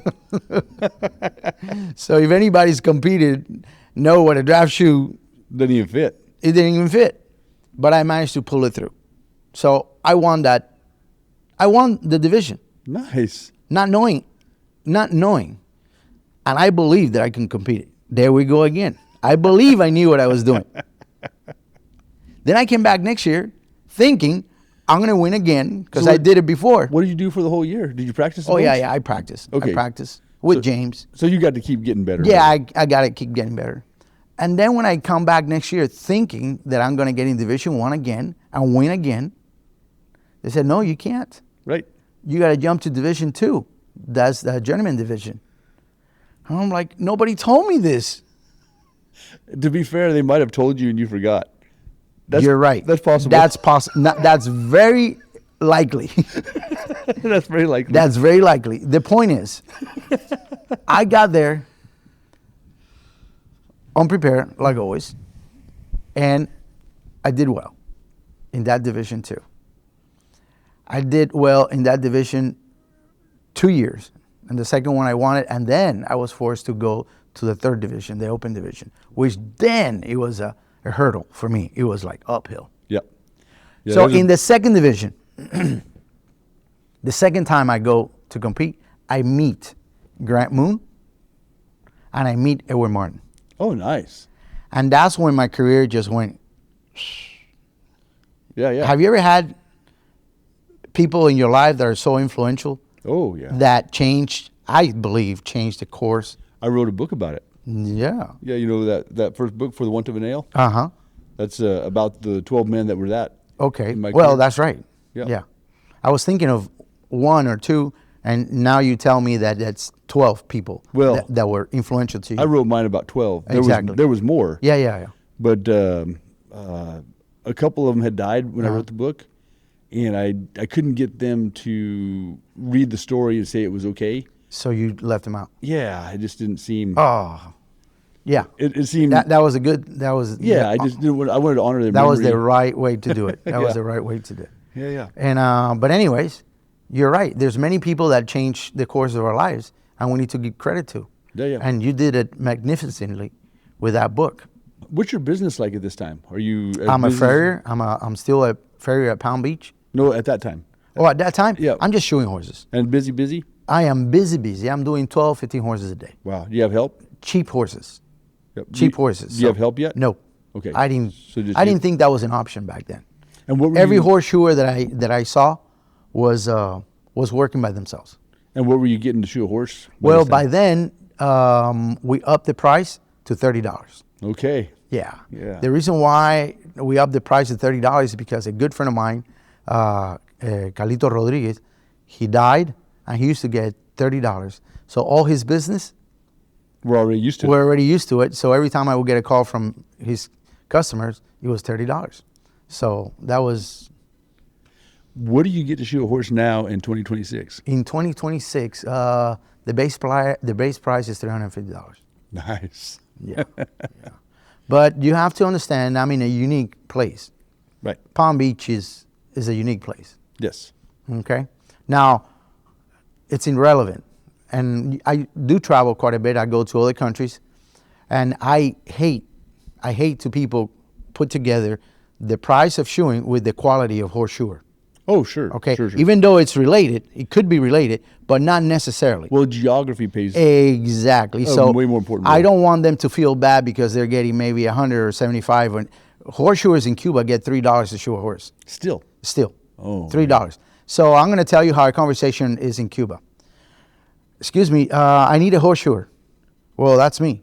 B: So if anybody's competed, know what a draft shoe,
A: Doesn't even fit.
B: it didn't even fit. But I managed to pull it through. So I won that. I won the division.
A: Nice.
B: Not knowing. And I believed that I can compete. There we go again. I believe I knew what I was doing. Then I came back next year thinking I'm going to win again because I did it before.
A: What did you do for the whole year? Did you practice?
B: Oh, yeah, I practiced.
A: Okay.
B: I practiced with James.
A: So you got to keep getting better.
B: Yeah, I got to keep getting better. And then when I come back next year thinking that I'm going to get in Division 1 again and win again, they said, no, you can't.
A: Right.
B: You got to jump to Division 2. That's the journeyman division. And I'm like, nobody told me this.
A: To be fair, they might have told you and you forgot.
B: You're right.
A: That's possible.
B: That's possible. That's very likely.
A: That's very likely.
B: That's very likely. The point is, I got there unprepared, like always, and I did well in that division too. I did well in that division 2 years, and the second one I won it, and then I was forced to go to the third division, the open division, which then it was a hurdle for me. It was like uphill.
A: Yeah.
B: So in the second division, the second time I go to compete, I meet Grant Moon and I meet Edward Martin.
A: Oh, nice.
B: And that's when my career just went.
A: Yeah.
B: Have you ever had people in your life that are so influential
A: Oh, yeah.
B: that I believe, changed the course?
A: I wrote a book about it.
B: Yeah.
A: Yeah, you know that first book, For the Want of a Nail?
B: Uh-huh.
A: That's about the 12 men that were that.
B: Okay.
A: in my
B: Well,
A: career.
B: that's right.
A: Yeah.
B: Yeah. I was thinking of one or two, and now you tell me that that's 12 people
A: Well,
B: that were influential to you.
A: I wrote mine about 12.
B: Exactly.
A: There was more.
B: Yeah.
A: But a couple of them had died when I
B: Uh-huh.
A: wrote the book, and I couldn't get them to read the story and say it was okay.
B: So you left them out.
A: Yeah, it just didn't seem.
B: Oh, yeah.
A: It seemed.
B: That was a good. That was.
A: yeah, I just didn't. I wanted to honor their
B: That was the
A: memory.
B: right way to do it. That was
A: Yeah.
B: the right way to do it.
A: Yeah.
B: And but anyways, you're right. There's many people that change the course of our lives, and we need to give credit to.
A: Yeah.
B: And you did it magnificently with that book.
A: What's your business like at this time? Are you?
B: I'm a farrier. I'm still a farrier at Palm Beach.
A: No, at that time.
B: Oh, at that time,
A: Yeah.
B: I'm just shoeing horses.
A: And busy.
B: I am busy. I'm doing 12, 15 horses a day.
A: Wow. Do you have help?
B: Cheap horses.
A: Yep.
B: Cheap horses.
A: Do you have help yet?
B: No.
A: Okay.
B: I didn't.
A: So just
B: I
A: you-
B: didn't think that was an option back then.
A: And what were
B: Every
A: you,
B: horseshoer that I saw was working by themselves.
A: And what were you getting to shoe a horse?
B: Well,
A: this
B: by
A: time?
B: then we upped the price to $30.
A: Okay.
B: Yeah.
A: Yeah.
B: The reason why we upped the price to $30 is because a good friend of mine, Carlito Rodriguez, he died and he used to get $30. So all his business,
A: We're already used to it.
B: we're already used to it. So every time I would get a call from his customers, it was $30. So that was
A: What do you get to shoe a horse now in 2026?
B: in 2026. The base price is $350.
A: Nice.
B: Yeah. But you have to understand, I'm in a unique place.
A: Right.
B: Palm Beach is a unique place.
A: Yes.
B: Okay. Now, it's irrelevant, and I do travel quite a bit. I go to other countries, and I hate to people put together the price of shoeing with the quality of horseshoer.
A: Oh, sure.
B: Okay.
A: Sure.
B: Even though it's related, it could be related, but not necessarily.
A: Well, geography pays.
B: Exactly. So
A: way more important
B: I
A: role.
B: don't want them to feel bad because they're getting maybe 100 or 75. When horseshoers in Cuba get $3 to shoe a horse.
A: Still.
B: Still.
A: Oh,
B: $3. So I'm going to tell you how our conversation is in Cuba. Excuse me, I need a horseshoer. Well, that's me.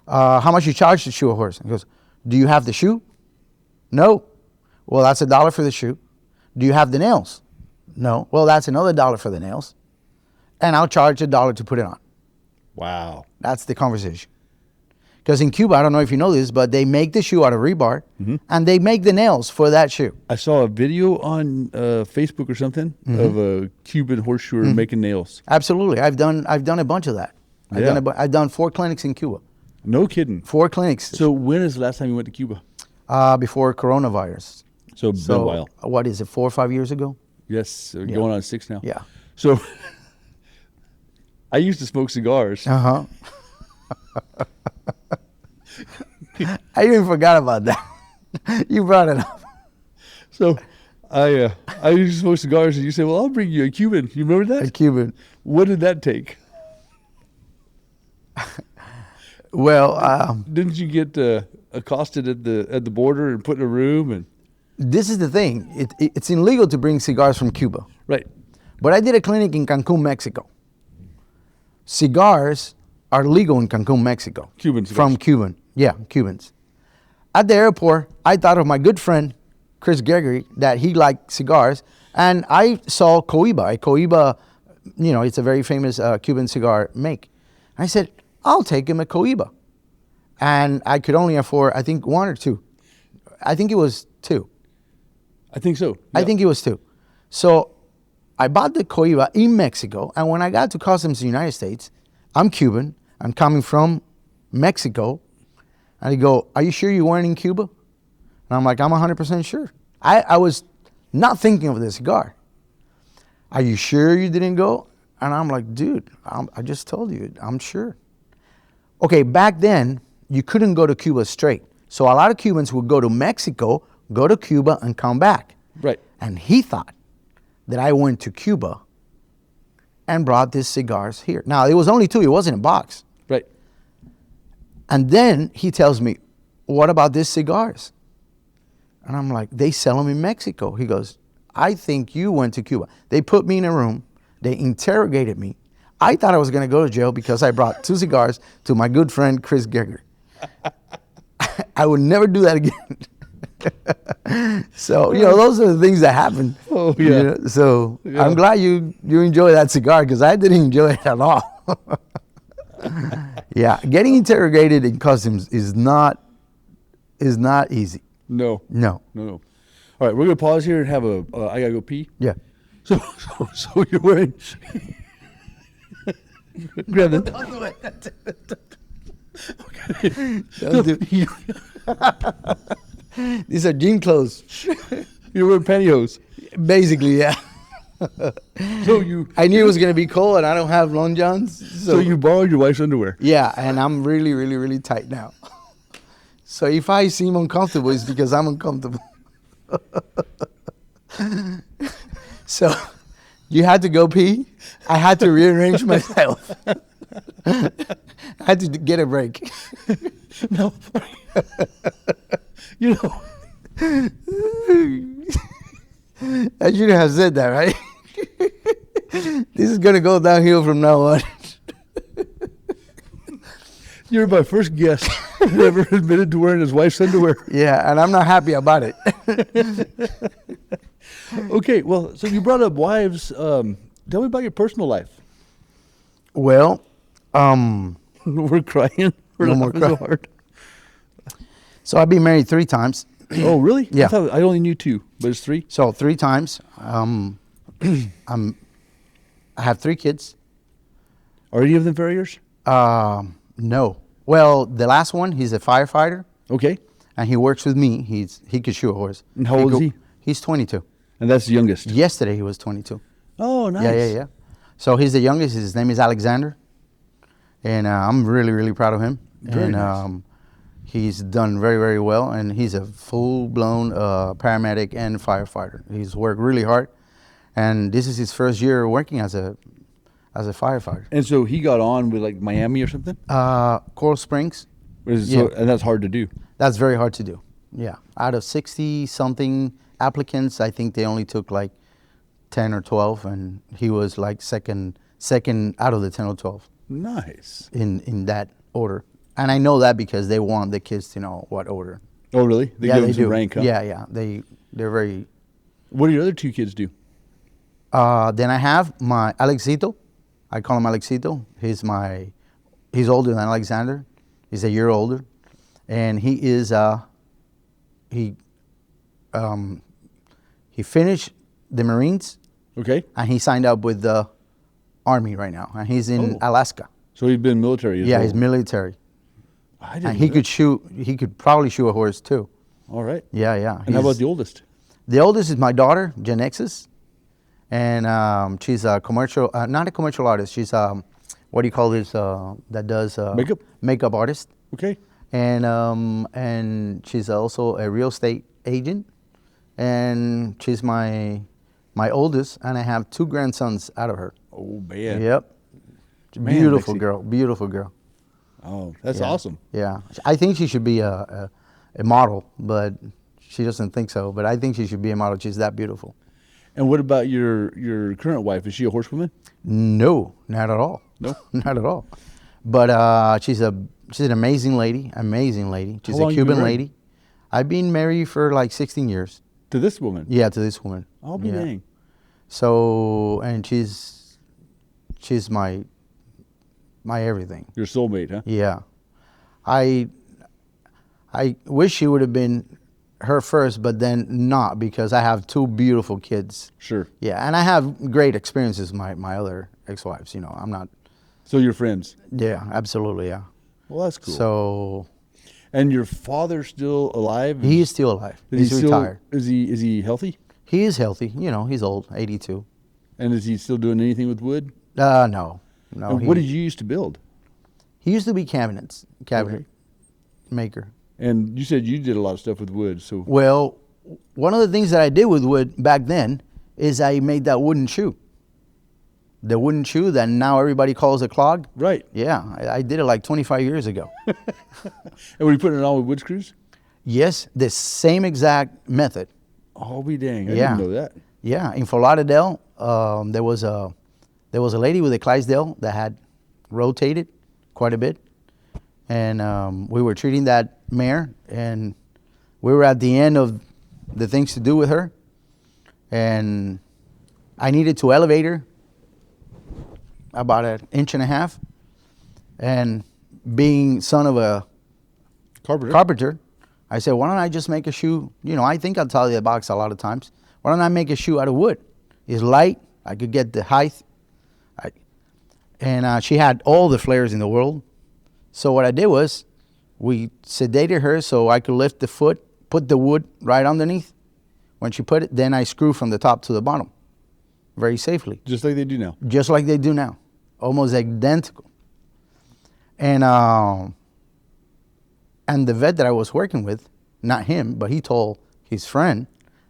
B: How much you charge to shoe a horse? He goes, do you have the shoe? No. Well, that's $1 for the shoe. Do you have the nails? No. Well, that's another $1 for the nails. And I'll charge $1 to put it on.
A: Wow.
B: That's the conversation. Because in Cuba, I don't know if you know this, but they make the shoe out of rebar, and they make the nails for that shoe.
A: I saw a video on Facebook or something of a Cuban horseshoer making nails.
B: Absolutely, I've done a bunch of that.
A: Yeah.
B: I've done 4 clinics in Cuba.
A: No kidding.
B: 4 clinics.
A: So when is the last time you went to Cuba?
B: Before coronavirus.
A: So it's been a while.
B: What is it? 4 or 5 years ago?
A: Yes, going on 6 now.
B: Yeah.
A: So I used to smoke cigars.
B: Uh huh. I even forgot about that. You brought it up.
A: So I used to smoke cigars, and you said, "Well, I'll bring you a Cuban." You remember
B: A
A: that?
B: Cuban.
A: What did that take?
B: Well,
A: Didn't you get accosted at the border and put in a room and
B: this is the thing. It's illegal to bring cigars from Cuba.
A: right?
B: But I did a clinic in Cancun, Mexico. Cigars are legal in Cancun, Mexico.
A: Cuban cigars.
B: From Cubans. At the airport, I thought of my good friend, Chris Gregory, that he liked cigars. And I saw Cohiba. Cohiba, it's a very famous Cuban cigar make. I said, I'll take him a Cohiba. And I could only afford, I think, 1 or 2. I think it was 2.
A: I think so.
B: I
A: Yeah.
B: think it was 2. So I bought the Cohiba in Mexico, and when I got to customs in the United States, I'm Cuban, I'm coming from Mexico, and they go, are you sure you weren't in Cuba? And I'm like, I'm 100% sure. I was not thinking of the cigar. Are you sure you didn't go? And I'm like, dude, I just told you, I'm sure. Okay, back then, you couldn't go to Cuba straight. So a lot of Cubans would go to Mexico, go to Cuba, and come back.
A: Right.
B: And he thought that I went to Cuba and brought these cigars here. Now, it was only 2. It wasn't a box.
A: Right.
B: And then he tells me, what about these cigars? And I'm like, they sell them in Mexico. He goes, I think you went to Cuba. They put me in a room. They interrogated me. I thought I was going to go to jail because I brought 2 cigars to my good friend, Chris Gregory. I would never do that again. So, those are the things that happen.
A: Oh, yeah.
B: So
A: Yeah.
B: I'm glad you enjoy that cigar, because I didn't enjoy it at all. Yeah, getting interrogated in customs is not easy.
A: No.
B: No.
A: All right, we're gonna pause here and have a. I gotta go pee.
B: Yeah.
A: So you're wearing. Grab the.
B: These are gym clothes.
A: You're wearing pantyhose.
B: Basically, yeah.
A: So you.
B: I knew it was gonna be cold, and I don't have long johns.
A: So you borrowed your wife's underwear.
B: Yeah, and I'm really, really, really tight now. So if I seem uncomfortable, it's because I'm uncomfortable. So you had to go pee. I had to rearrange myself. I had to get a break.
A: No. You know.
B: I should have said that, right? This is gonna go downhill from now on.
A: You're my first guest who ever admitted to wearing his wife's underwear.
B: Yeah, and I'm not happy about it.
A: Okay, well, so you brought up wives. Tell me about your personal life.
B: Well,
A: We're crying. We're
B: No more
A: laughing so
B: crying.
A: hard.
B: so I've been married 3 times.
A: Oh, really?
B: Yeah.
A: I only knew 2, but it's 3.
B: So 3 times. I have 3 kids.
A: Are any of them farriers?
B: No. Well, the last one, he's a firefighter,
A: Okay.
B: and he works with me. He could shoot a horse.
A: And how old is he?
B: He's 22.
A: And that's the youngest.
B: Yesterday he was 22.
A: Oh, nice.
B: Yeah. So he's the youngest. His name is Alexander, and I'm really, really proud of him.
A: Very
B: and
A: nice.
B: He's done very, very well, and he's a full-blown paramedic and firefighter. He's worked really hard, and this is his first year working as a firefighter.
A: And so he got on with like Miami or something?
B: Coral Springs.
A: And that's hard to do.
B: That's very hard to do. Yeah. Out of 60-something applicants, I think they only took like 10 or 12, and he was like second out of the 10 or 12
A: Nice.
B: in that order. And I know that because they want the kids to know what order.
A: Oh, really? They give him some rank, huh?
B: Yeah. They're very.
A: What do your other 2 kids do?
B: Then I have my Alexito. I call him Alexito. He's older than Alexander. He's a year older, and he is he finished the Marines,
A: Okay.
B: and he signed up with the Army right now, and he's in Alaska.
A: So he's been military as
B: Yeah,
A: well.
B: he's military,
A: I didn't
B: and he
A: know
B: could shoot. He could probably shoot a horse too.
A: that. All right.
B: Yeah.
A: And how about the oldest?
B: The oldest is my daughter, Genexis, and she's a commercial, not a commercial artist. She's what do you call this? That does
A: Makeup?
B: Makeup artist,
A: Okay.
B: and she's also a real estate agent, and she's my oldest, and I have 2 grandsons out of her.
A: Oh, man.
B: Yep,
A: Man,
B: beautiful
A: Lexi.
B: girl, beautiful girl.
A: Oh, that's
B: Yeah.
A: awesome.
B: Yeah, I think she should be a model, but she doesn't think so. But I think she should be a model. She's that beautiful.
A: And what about your current wife? Is she a horsewoman?
B: No, not at all.
A: No?
B: Not at all. But she's an amazing lady. Amazing lady. She's
A: How long
B: a
A: you been
B: Cuban
A: married?
B: lady. I've been married for like 16 years.
A: To this woman?
B: Yeah, to this woman.
A: I'll be
B: Yeah.
A: dang.
B: So, and she's my everything.
A: Your soulmate, huh?
B: Yeah. I wish she would have been her first, but then not, because I have 2 beautiful kids.
A: Sure.
B: Yeah, and I have great experiences with my other ex-wives. I'm not.
A: So you're friends?
B: Yeah, absolutely. Yeah.
A: Well, that's cool.
B: So
A: And your father's still alive?
B: he is still alive.
A: Is
B: He's
A: he still,
B: retired.
A: Is he healthy?
B: He is healthy. He's old, 82.
A: And is he still doing anything with wood?
B: No.
A: And what did you used to build?
B: He used to be cabinet
A: Okay.
B: maker.
A: And you said you did a lot of stuff with wood. So
B: Well, one of the things that I did with wood back then is I made that wooden shoe. The wooden shoe that now everybody calls a clog.
A: right.
B: Yeah, I did it like 25 years ago.
A: And were you putting it on with wood screws?
B: Yes, the same exact method.
A: I'll be dang. I
B: Yeah.
A: didn't know that.
B: Yeah, in Fort Lauderdale, there was a lady with a Clydesdale that had rotated quite a bit, and we were treating that mare, and we were at the end of the things to do with her, and I needed to elevate her about 1.5 inches, and being son of a carpenter, I said, why don't I just make a shoe? You know, I think I'll tell you the box a lot of times. Why don't I make a shoe out of wood? It's light. I could get the height. And she had all the flares in the world. So what I did was we sedated her so I could lift the foot, put the wood right underneath. When she put it, then I screw from the top to the bottom very safely.
A: Just like they do now.
B: Just like they do now. Almost identical. And the vet that I was working with, not him, but he told his friend,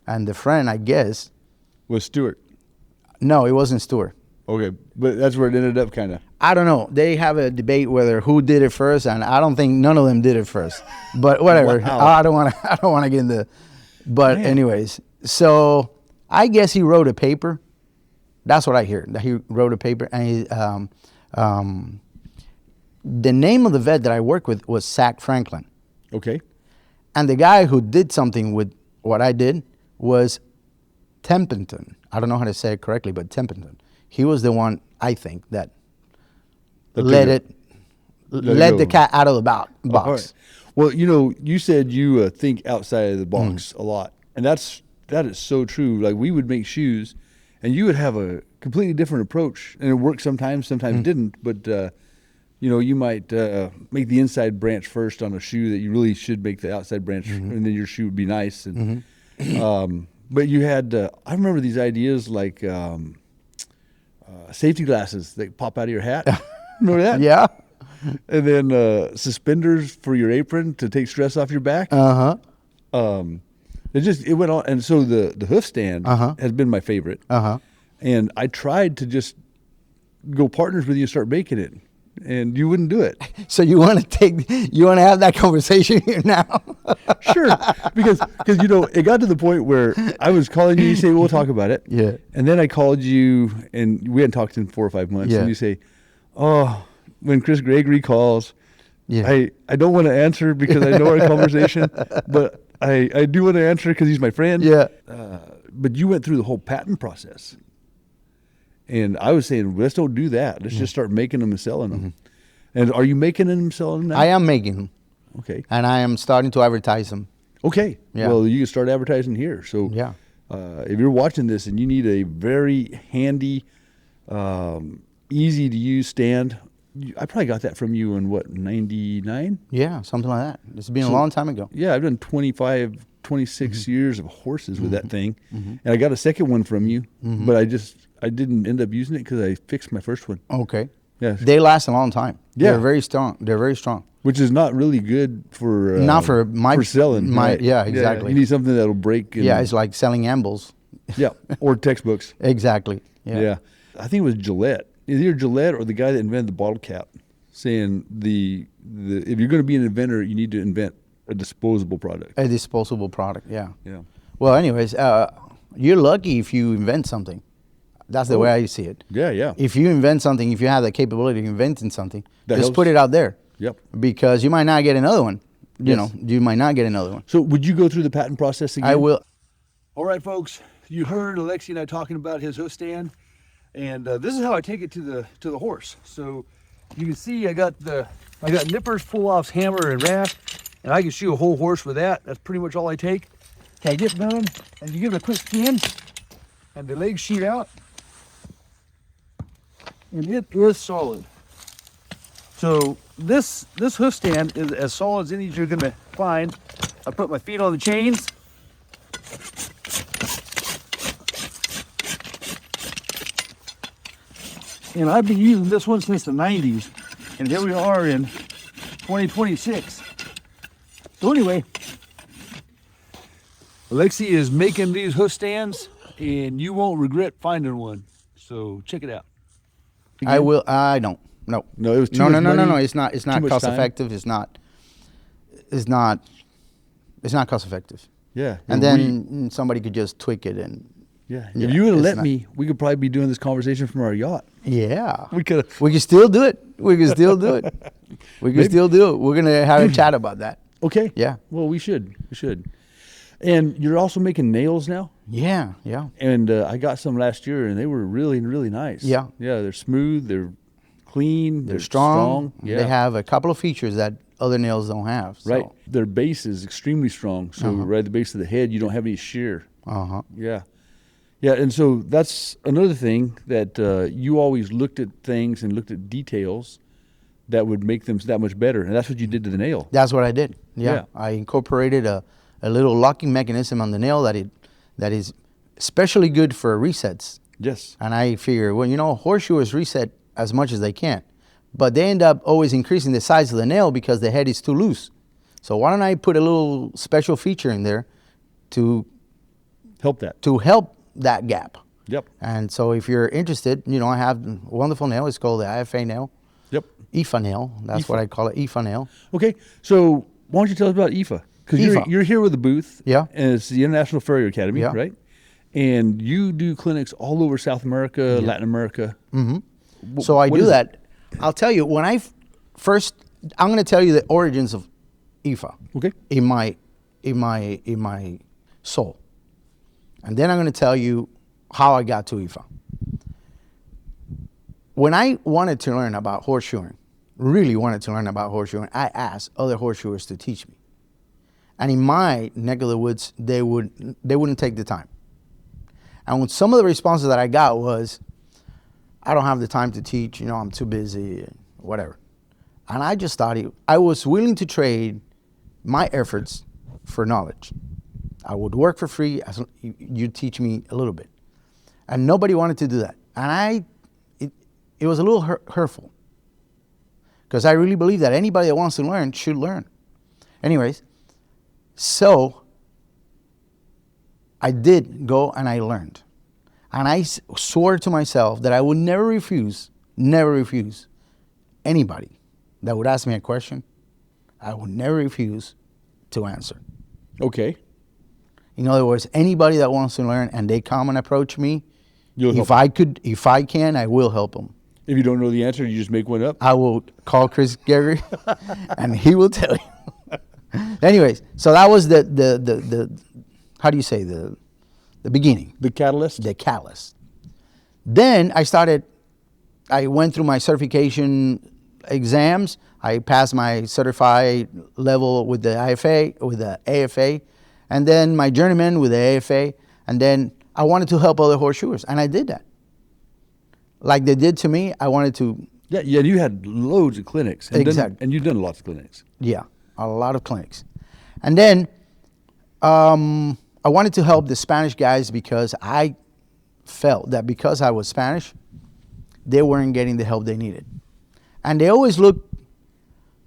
B: and the friend, I guess...
A: Was Stewart?
B: No, it wasn't Stewart.
A: Okay, but that's where it ended up, kind of.
B: I don't know. They have a debate whether who did it first, and I don't think none of them did it first. But whatever.
A: Wow.
B: I don't want to get into... But
A: Man.
B: anyways, so I guess he wrote a paper. That's what I hear, that he wrote a paper, and he... the name of the vet that I worked with was Zach Franklin.
A: Okay.
B: And the guy who did something with what I did was Templeton. I don't know how to say it correctly, but Templeton. He was the one, I think, that let the cat out of the box.
A: All right. Well, you know, you said you think outside of the box a lot. And that is so true. Like, we would make shoes, and you would have a completely different approach. And it worked sometimes didn't. But, you know, you might make the inside branch first on a shoe that you really should make the outside branch, and then your shoe would be nice. And but you had, I remember these ideas like safety glasses that pop out of your hat. Remember that?
B: Yeah.
A: And then suspenders for your apron to take stress off your back. It went on, and so the hoof stand has been my favorite. And I tried to just go partners with you and start making it, and you wouldn't do it.
B: So you want to have that conversation here now?
A: Sure, because you know, it got to the point where I was calling you. You say, "We'll talk about it."
B: Yeah.
A: And then I called you, and we hadn't talked in 4 or 5 months.
B: Yeah.
A: And you say, "Oh, when Chris Gregory calls,
B: Yeah.
A: I don't want to answer because I know our conversation, but I do want to answer because he's my friend."
B: Yeah.
A: But you went through the whole patent process, and I was saying, let's don't do that. Let's just start making them and selling them. And are you making them and selling them now?
B: I am making them.
A: Okay.
B: And I am starting to advertise them.
A: Okay.
B: Yeah.
A: Well, you can start advertising here. So
B: Yeah.
A: If you're watching this and you need a very handy, easy to use stand, I probably got that from you in what, 99?
B: Yeah, something like that. It's been a long time ago.
A: Yeah, I've done 26 years of horses with that thing. And I got a second one from you, but I didn't end up using it because I fixed my first one.
B: Okay.
A: Yeah.
B: They last a long time.
A: Yeah.
B: They're very strong. They're very strong.
A: Which is not really good for
B: Not for
A: selling. Right?
B: Yeah, exactly.
A: You need something that'll break.
B: Yeah, it's like selling ambles.
A: Yeah, or textbooks.
B: Exactly. Yeah.
A: I think it was Gillette. Either Gillette or the guy that invented the bottle cap, saying the if you're going to be an inventor, you need to invent a disposable product.
B: A disposable product. Yeah.
A: Yeah.
B: Well, anyways, you're lucky if you invent something. That's the way I see it.
A: Yeah, yeah.
B: If you invent something, if you have the capability of inventing something,
A: That
B: just
A: helps.
B: put it out there.
A: Yep.
B: Because you might not get another one. You
A: Yes.
B: know, you might not get another one.
A: So would you go through the patent process again?
B: I will.
A: All right, folks. You heard Alexi and I talking about his hoof stand, and this is how I take it to the horse. So you can see I got nippers, pull-offs, hammer, and rack, and I can shoe a whole horse with that. That's pretty much all I take. Okay, I get done, and you give it a quick spin, and the legs shoot out, and it is solid. So this hoof stand is as solid as any you're gonna find. I put my feet on the chains. And I've been using this one since the 90s. And here we are in 2026. So anyway, Alexi is making these hoof stands, and you won't regret finding one. So check it out.
B: I will. I don't. No.
A: No, it was too
B: No.
A: much money,
B: No. It's not
A: much
B: cost
A: time.
B: effective. It's not cost effective.
A: Yeah.
B: And then somebody could just tweak it and.
A: Yeah.
B: Yeah,
A: If you would have
B: it's
A: let
B: not-
A: me, we could probably be doing this conversation from our yacht.
B: Yeah.
A: We could have.
B: We can still do it. We can still do it. We can
A: Maybe-
B: still do it. We're gonna have a chat about that.
A: Okay.
B: Yeah.
A: Well, we should. We should. And you're also making nails now?
B: Yeah, yeah.
A: And I got some last year, and they were really, really nice.
B: Yeah.
A: Yeah, they're smooth, they're clean,
B: They're strong.
A: Yeah.
B: They have a couple of features that other nails don't have. So.
A: Right. Their base is extremely strong. So right at the base of the head, you don't have any shear.
B: Uh-huh.
A: Yeah. Yeah, and so that's another thing that you always looked at things and looked at details that would make them that much better. And that's what you did to the nail.
B: That's what I did. Yeah.
A: Yeah.
B: I incorporated a little locking mechanism on the nail that is especially good for resets.
A: Yes.
B: And I figure, well, horseshoers reset as much as they can, but they end up always increasing the size of the nail because the head is too loose. So why don't I put a little special feature in there to
A: help
B: that gap?
A: Yep.
B: And so if you're interested, I have a wonderful nail. It's called the IFA nail.
A: Yep.
B: IFA nail. That's what I call it, IFA nail.
A: Okay. So why don't you tell us about IFA? Because you're here with the booth.
B: Yeah.
A: And it's the International Farrier Academy,
B: Yeah.
A: right? And you do clinics all over South America, Latin America.
B: Mm-hmm. So I do that. I'll tell you, when I'm going to tell you the origins of IFA.
A: Okay.
B: In my soul. And then I'm going to tell you how I got to IFA. When I wanted to learn about horseshoeing, really wanted to learn about horseshoeing, I asked other horseshoers to teach me. And in my neck of the woods, they wouldn't take the time. And some of the responses that I got was, I don't have the time to teach, I'm too busy, whatever. And I just thought I was willing to trade my efforts for knowledge. I would work for free, you teach me a little bit. And nobody wanted to do that. And it was a little hurtful. Because I really believe that anybody that wants to learn should learn. Anyways, so I did go and I learned. And I swore to myself that I would never refuse anybody that would ask me a question. I would never refuse to answer.
A: Okay.
B: In other words, anybody that wants to learn and they come and approach me, if I can, I will help them.
A: If you don't know the answer, you just make one up?
B: I will call Chris Gary and he will tell you. Anyways, so that was the how do you say, the beginning.
A: The catalyst?
B: The catalyst. Then I went through my certification exams. I passed my certified level with the IFA, with the AFA, and then my journeyman with the AFA, and then I wanted to help other horseshoers, and I did that. Like they did to me, I wanted to.
A: Yeah, you had loads of clinics. And
B: Exactly.
A: And you've done lots of clinics.
B: Yeah, a lot of clinics. And then I wanted to help the Spanish guys because I felt that because I was Spanish, they weren't getting the help they needed. And they always looked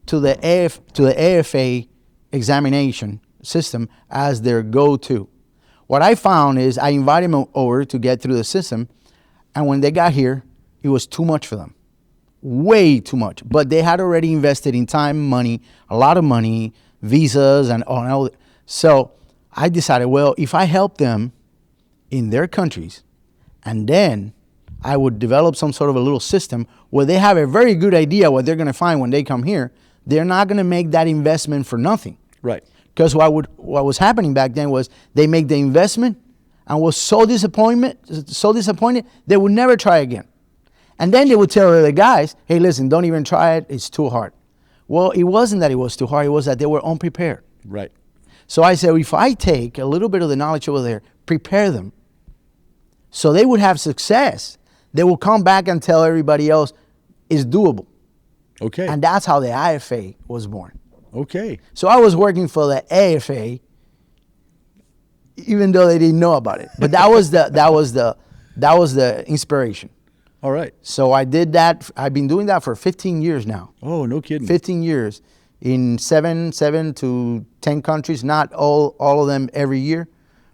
B: to the AFA examination system as their go-to. What I found is I invited them over to get through the system, and when they got here, it was too much for them. Way too much. But they had already invested in time, money, a lot of money, visas, and all that. So I decided, well, if I help them in their countries, and then I would develop some sort of a little system where they have a very good idea what they're going to find when they come here, they're not going to make that investment for nothing.
A: Right.
B: Because what was happening back then was they make the investment and was so disappointed, they would never try again. And then they would tell the guys, hey, listen, don't even try it. It's too hard. Well, it wasn't that it was too hard. It was that they were unprepared.
A: Right.
B: So I said, if I take a little bit of the knowledge over there, prepare them, so they would have success, they will come back and tell everybody else it's doable.
A: Okay.
B: And that's how the IFA was born.
A: Okay.
B: So I was working for the AFA, even though they didn't know about it. But that was the inspiration.
A: All right.
B: So I did that. I've been doing that for 15 years now.
A: Oh, no kidding.
B: 15 years in seven to 10 countries, not all of them every year,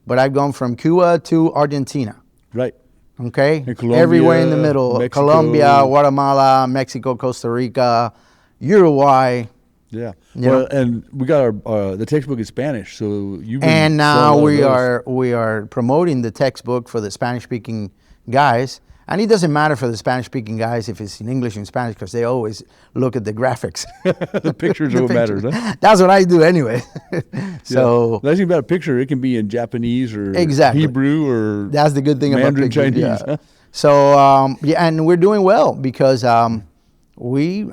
B: but I've gone from Cuba to Argentina.
A: Right.
B: Okay?
A: And Colombia,
B: everywhere in the middle.
A: Mexico.
B: Colombia, Guatemala, Mexico, Costa Rica, Uruguay.
A: Yeah.
B: Yeah.
A: Well, and we got our the textbook in Spanish, so you've been
B: And now
A: selling a lot of
B: we
A: those.
B: are promoting the textbook for the Spanish-speaking guys, And it doesn't matter for the Spanish-speaking guys if it's in English and Spanish, because they always look at the graphics.
A: The pictures are what matters, huh?
B: That's what I do anyway. So
A: the nice thing about a picture, it can be in Japanese or
B: Exactly.
A: Hebrew or
B: that's the good thing
A: Mandarin
B: about pictures.
A: Chinese.
B: Yeah.
A: Huh?
B: So yeah, and we're doing well because we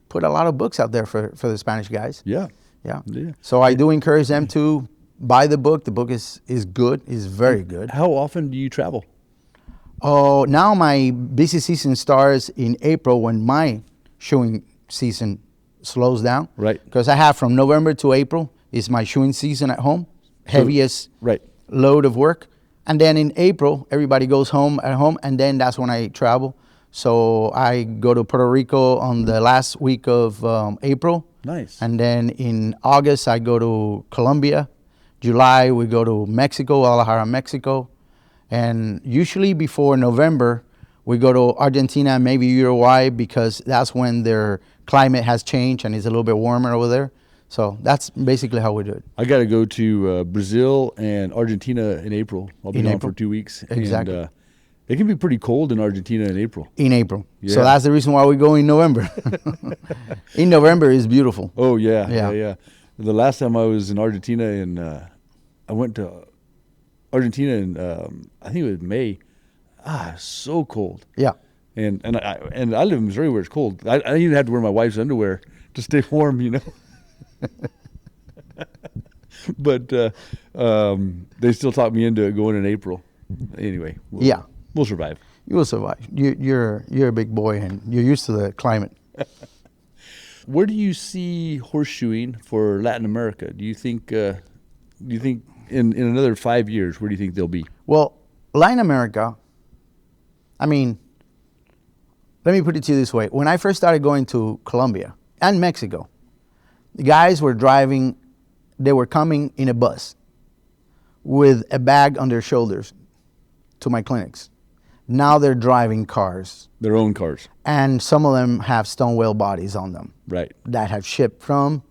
B: put a lot of books out there for the Spanish guys.
A: Yeah.
B: Yeah.
A: Yeah.
B: So I do encourage them to buy the book. The book is good, is very good.
A: How often do you travel?
B: Oh, now my busy season starts in April when my shoeing season slows down.
A: Right.
B: Because I have from November to April is my shoeing season at home, heaviest
A: Right.
B: load of work. And then in April, everybody goes home at home, and then that's when I travel. So I go to Puerto Rico on the last week of April.
A: Nice.
B: And then in August, I go to Colombia. July, we go to Mexico, Guadalajara, Mexico. And usually before November, we go to Argentina and maybe Uruguay because that's when their climate has changed and it's a little bit warmer over there. So that's basically how we do it.
A: I got to go to Brazil and Argentina in April. I'll be
B: In
A: gone
B: April?
A: for 2 weeks.
B: Exactly.
A: And, it can be pretty cold in Argentina in April.
B: In April.
A: Yeah.
B: So that's the reason why we go in November. In November is beautiful.
A: Oh, yeah.
B: Yeah.
A: Yeah. The last time I was in Argentina, and I went to Argentina in, I think it was May. So cold.
B: Yeah.
A: And I live in Missouri where it's cold. I even had to wear my wife's underwear to stay warm, you know. But they still talked me into it going in April. Anyway, we'll survive.
B: You will survive. You're a big boy and you're used to the climate.
A: Where do you see horseshoeing for Latin America? Do you think in another 5 years, where do you think they'll be?
B: Well, Latin America, I mean, let me put it to you this way. When I first started going to Colombia and Mexico, the guys were driving, they were coming in a bus with a bag on their shoulders to my clinics. Now they're driving cars.
A: Their own cars.
B: And some of them have stone wheel bodies on them.
A: Right.
B: That have shipped from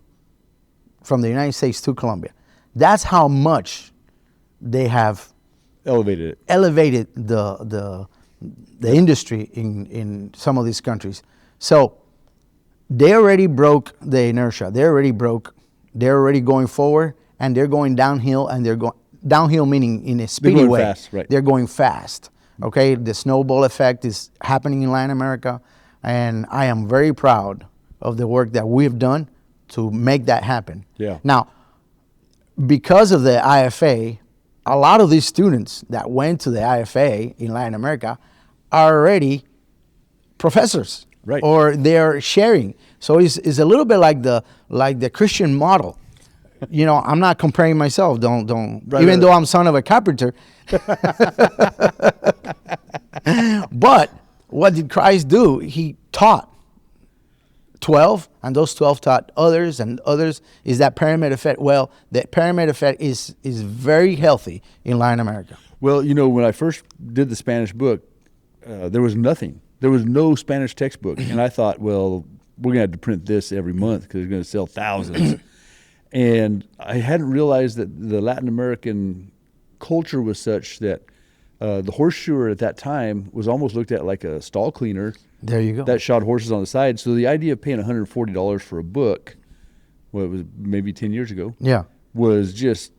B: the United States to Colombia. That's how much they have
A: Elevated
B: the industry in some of these countries. So they already broke the inertia. They're already going forward, and they're going downhill, and they're going downhill meaning in a speedy way.
A: Fast, right.
B: They're going fast. Okay, the snowball effect is happening in Latin America, and I am very proud of the work that we've done to make that happen.
A: Yeah.
B: Now, because of the IFA, a lot of these students that went to the IFA in Latin America are already professors,
A: right?
B: Or they're sharing. So it's a little bit like the Christian model. You know, I'm not comparing myself. Don't.
A: Right,
B: even though I'm son of a carpenter. But what did Christ do? He taught 12, and those 12 taught others, and others. Is that pyramid effect? Well, the pyramid effect is very healthy in Latin America.
A: Well, you know, when I first did the Spanish book, there was nothing. There was no Spanish textbook. And I thought, well, we're going to have to print this every month because it's going to sell thousands. And I hadn't realized that the Latin American culture was such that the horseshoer at that time was almost looked at like a stall cleaner.
B: There you go.
A: That shot horses on the side. So the idea of paying $140 for a book, well, it was maybe 10 years ago, was just,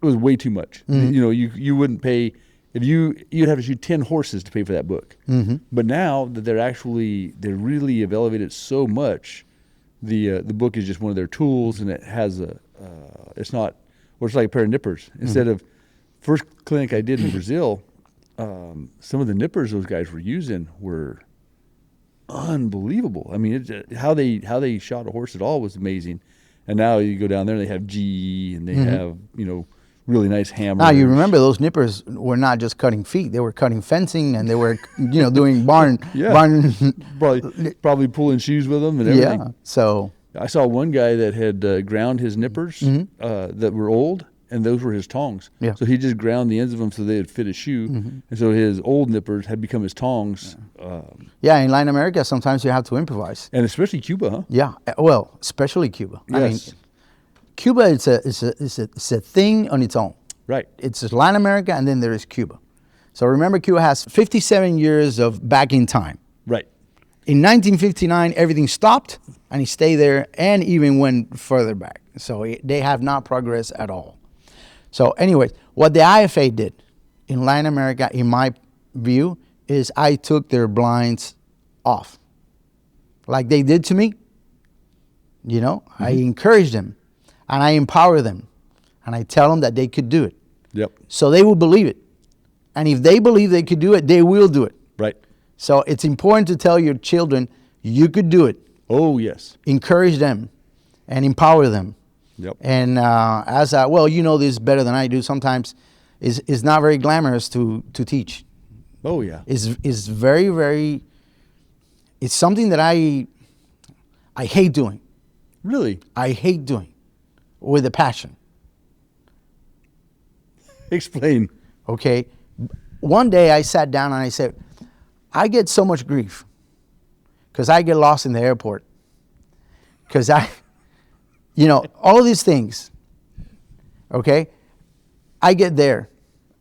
A: it was way too much.
B: Mm-hmm.
A: You know, you wouldn't pay, if you'd have to shoot 10 horses to pay for that book.
B: Mm-hmm.
A: But now that they really have elevated so much, the book is just one of their tools, and it has it's not, or it's like a pair of nippers. Instead of, first clinic I did in Brazil, some of the nippers those guys were using were unbelievable. I mean, how they shot a horse at all was amazing. And now you go down there, and they have GE, and they have, you know, really nice hammers.
B: Now, you remember those nippers were not just cutting feet; they were cutting fencing, and they were, you know, doing barn.
A: probably pulling shoes with them and everything.
B: Yeah. So
A: I saw one guy that had ground his nippers that were old, and those were his tongs.
B: Yeah.
A: So he just ground the ends of them so they'd fit a shoe, and so his old nippers had become his tongs.
B: Yeah, in Latin America, sometimes you have to improvise.
A: And especially Cuba, huh?
B: Yeah, well, especially Cuba.
A: Yes.
B: I mean, Cuba it's a thing on its own.
A: Right.
B: It's Latin America, and then there is Cuba. So remember, Cuba has 57 years of back in time.
A: Right.
B: In 1959, everything stopped, and he stayed there and even went further back. So they have not progressed at all. So anyways, what the IFA did in Latin America, in my view, is I took their blinds off. Like they did to me, you know, I encourage them and I empower them and I tell them that they could do it.
A: Yep.
B: So they will believe it. And if they believe they could do it, they will do it.
A: Right.
B: So it's important to tell your children you could do it.
A: Oh, yes.
B: Encourage them and empower them.
A: Yep.
B: And well, you know this better than I do. Sometimes it's not very glamorous to teach.
A: Oh, yeah.
B: It's very, very, it's something that I hate doing.
A: Really?
B: I hate doing with a passion.
A: Explain.
B: Okay. One day I sat down and I said, I get so much grief because I get lost in the airport. Because all of these things, okay? I get there.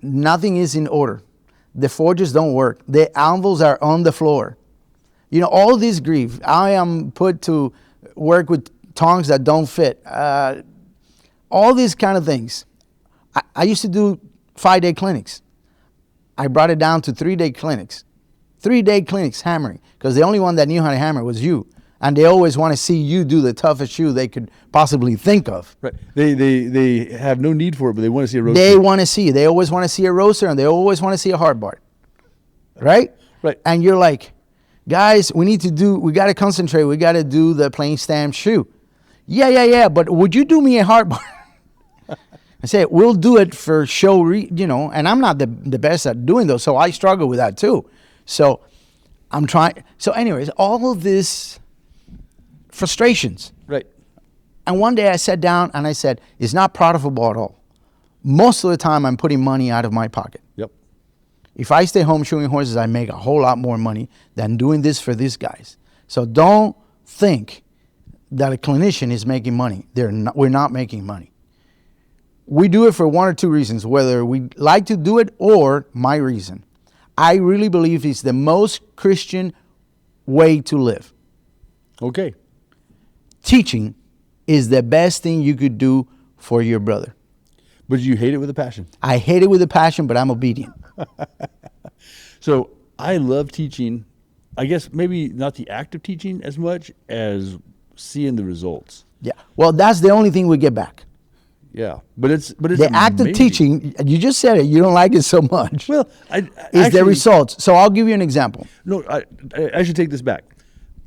B: Nothing is in order. The forges don't work. The anvils are on the floor. You know, all this grief. I am put to work with tongs that don't fit. All these kind of things. I used to do 5-day clinics. I brought it down to 3-day clinics. 3-day clinics hammering. Because the only one that knew how to hammer was you. And they always want to see you do the toughest shoe they could possibly think of.
A: Right. They have no need for it, but they want to see a roaster.
B: They want to see. They always want to see a roaster, and they always want to see a hard bar. Right?
A: Right.
B: And you're like, guys, we got to concentrate. We got to do the plain stamp shoe. Yeah. But would you do me a hard bar? I say, we'll do it for show, and I'm not the best at doing those, so I struggle with that too. So I'm trying. So anyways, all of this frustrations.
A: Right.
B: And one day I sat down and I said, it's not profitable at all. Most of the time I'm putting money out of my pocket.
A: Yep.
B: If I stay home shoeing horses, I make a whole lot more money than doing this for these guys. So don't think that a clinician is making money. We're not making money. We do it for one or two reasons, whether we like to do it or my reason. I really believe it's the most Christian way to live.
A: Okay.
B: Teaching is the best thing you could do for your brother.
A: But you hate it with a passion.
B: I hate it with a passion, but I'm obedient.
A: So I love teaching. I guess maybe not the act of teaching as much as seeing the results.
B: Yeah. Well, that's the only thing we get back.
A: Yeah, but it's
B: the act of teaching. You just said it. You don't like it so much.
A: Well,
B: is the results. So I'll give you an example.
A: No, I should take this back.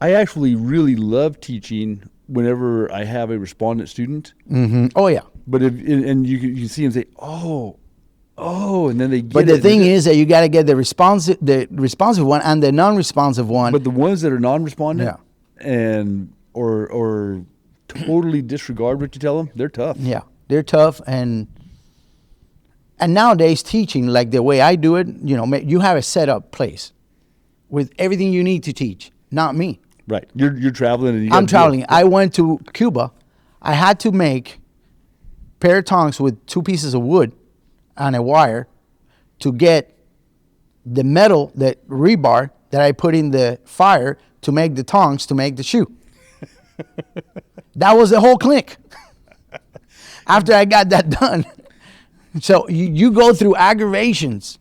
A: I actually really love teaching whenever I have a respondent student.
B: Mm-hmm. Oh yeah.
A: But and you can see them say, oh, and then they get it.
B: But the thing is that you got to get the responsive one and the non-responsive one.
A: But the ones that are non-respondent,
B: yeah,
A: and or totally disregard what you tell them, they're tough.
B: Yeah. They're tough, and nowadays teaching like the way I do it, you have a set up place with everything you need to teach. Not me.
A: Right. You're traveling. And
B: I'm traveling. I went to Cuba. I had to make pair of tongs with 2 pieces of wood and a wire to get the metal, the rebar that I put in the fire to make the tongs to make the shoe. That was the whole clinic. After I got that done. So you go through aggravations.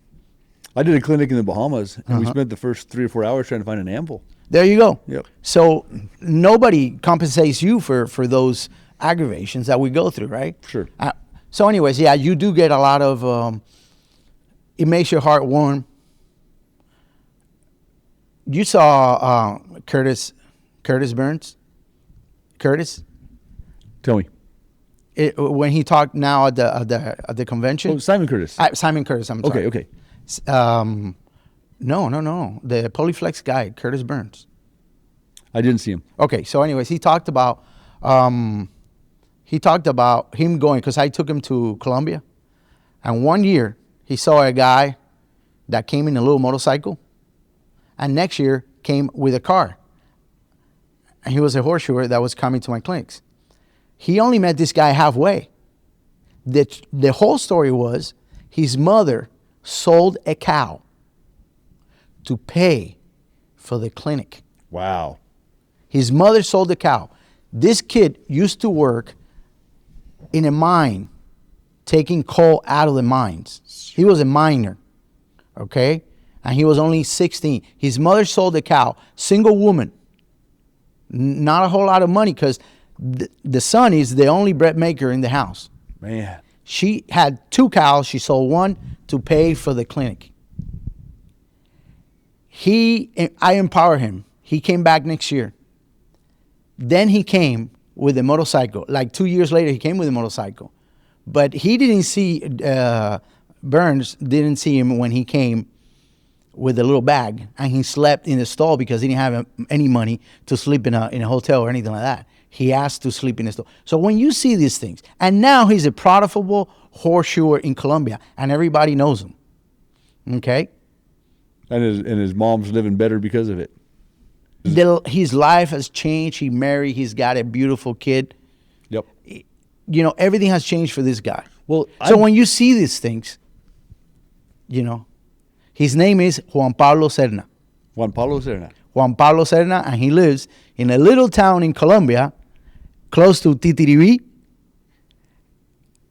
A: I did a clinic in the Bahamas, and we spent the first 3 or 4 hours trying to find an anvil.
B: There you go.
A: Yep.
B: So nobody compensates you for those aggravations that we go through, right?
A: Sure.
B: So anyways, yeah, you do get a lot of, it makes your heart warm. You saw Curtis Burns? Curtis?
A: Tell me.
B: When he talked now at the convention.
A: Oh, Simon Curtis.
B: Simon Curtis. I'm sorry.
A: Okay.
B: No. The Polyflex guy, Curtis Burns.
A: I didn't see him.
B: Okay. So, anyways, he talked about him going, because I took him to Colombia, and one year he saw a guy that came in a little motorcycle, and next year came with a car, and he was a horseshoer that was coming to my clinics. He only met this guy halfway. The whole story was his mother sold a cow to pay for the clinic.
A: Wow.
B: His mother sold the cow. This kid used to work in a mine, taking coal out of the mines. He was a miner, okay? And he was only 16. His mother sold the cow, single woman. Not a whole lot of money because the son is the only bread maker in the house.
A: Man.
B: She had 2 cows. She sold one to pay for the clinic. I empowered him. He came back next year. Then he came with a motorcycle. Like 2 years later, he came with a motorcycle. But he didn't see, Burns didn't see him when he came with a little bag. And he slept in the stall because he didn't have any money to sleep in a hotel or anything like that. He asked to sleep in the stall. So when you see these things, and now he's a profitable horseshoer in Colombia, and everybody knows him. Okay?
A: And his mom's living better because of it.
B: His life has changed. He married. He's got a beautiful kid.
A: Yep.
B: You know, everything has changed for this guy.
A: Well,
B: so when you see these things, you know, his name is Juan Pablo Serna.
A: Juan Pablo Serna.
B: Juan Pablo Serna, and he lives in a little town in Colombia, close to Titiribí.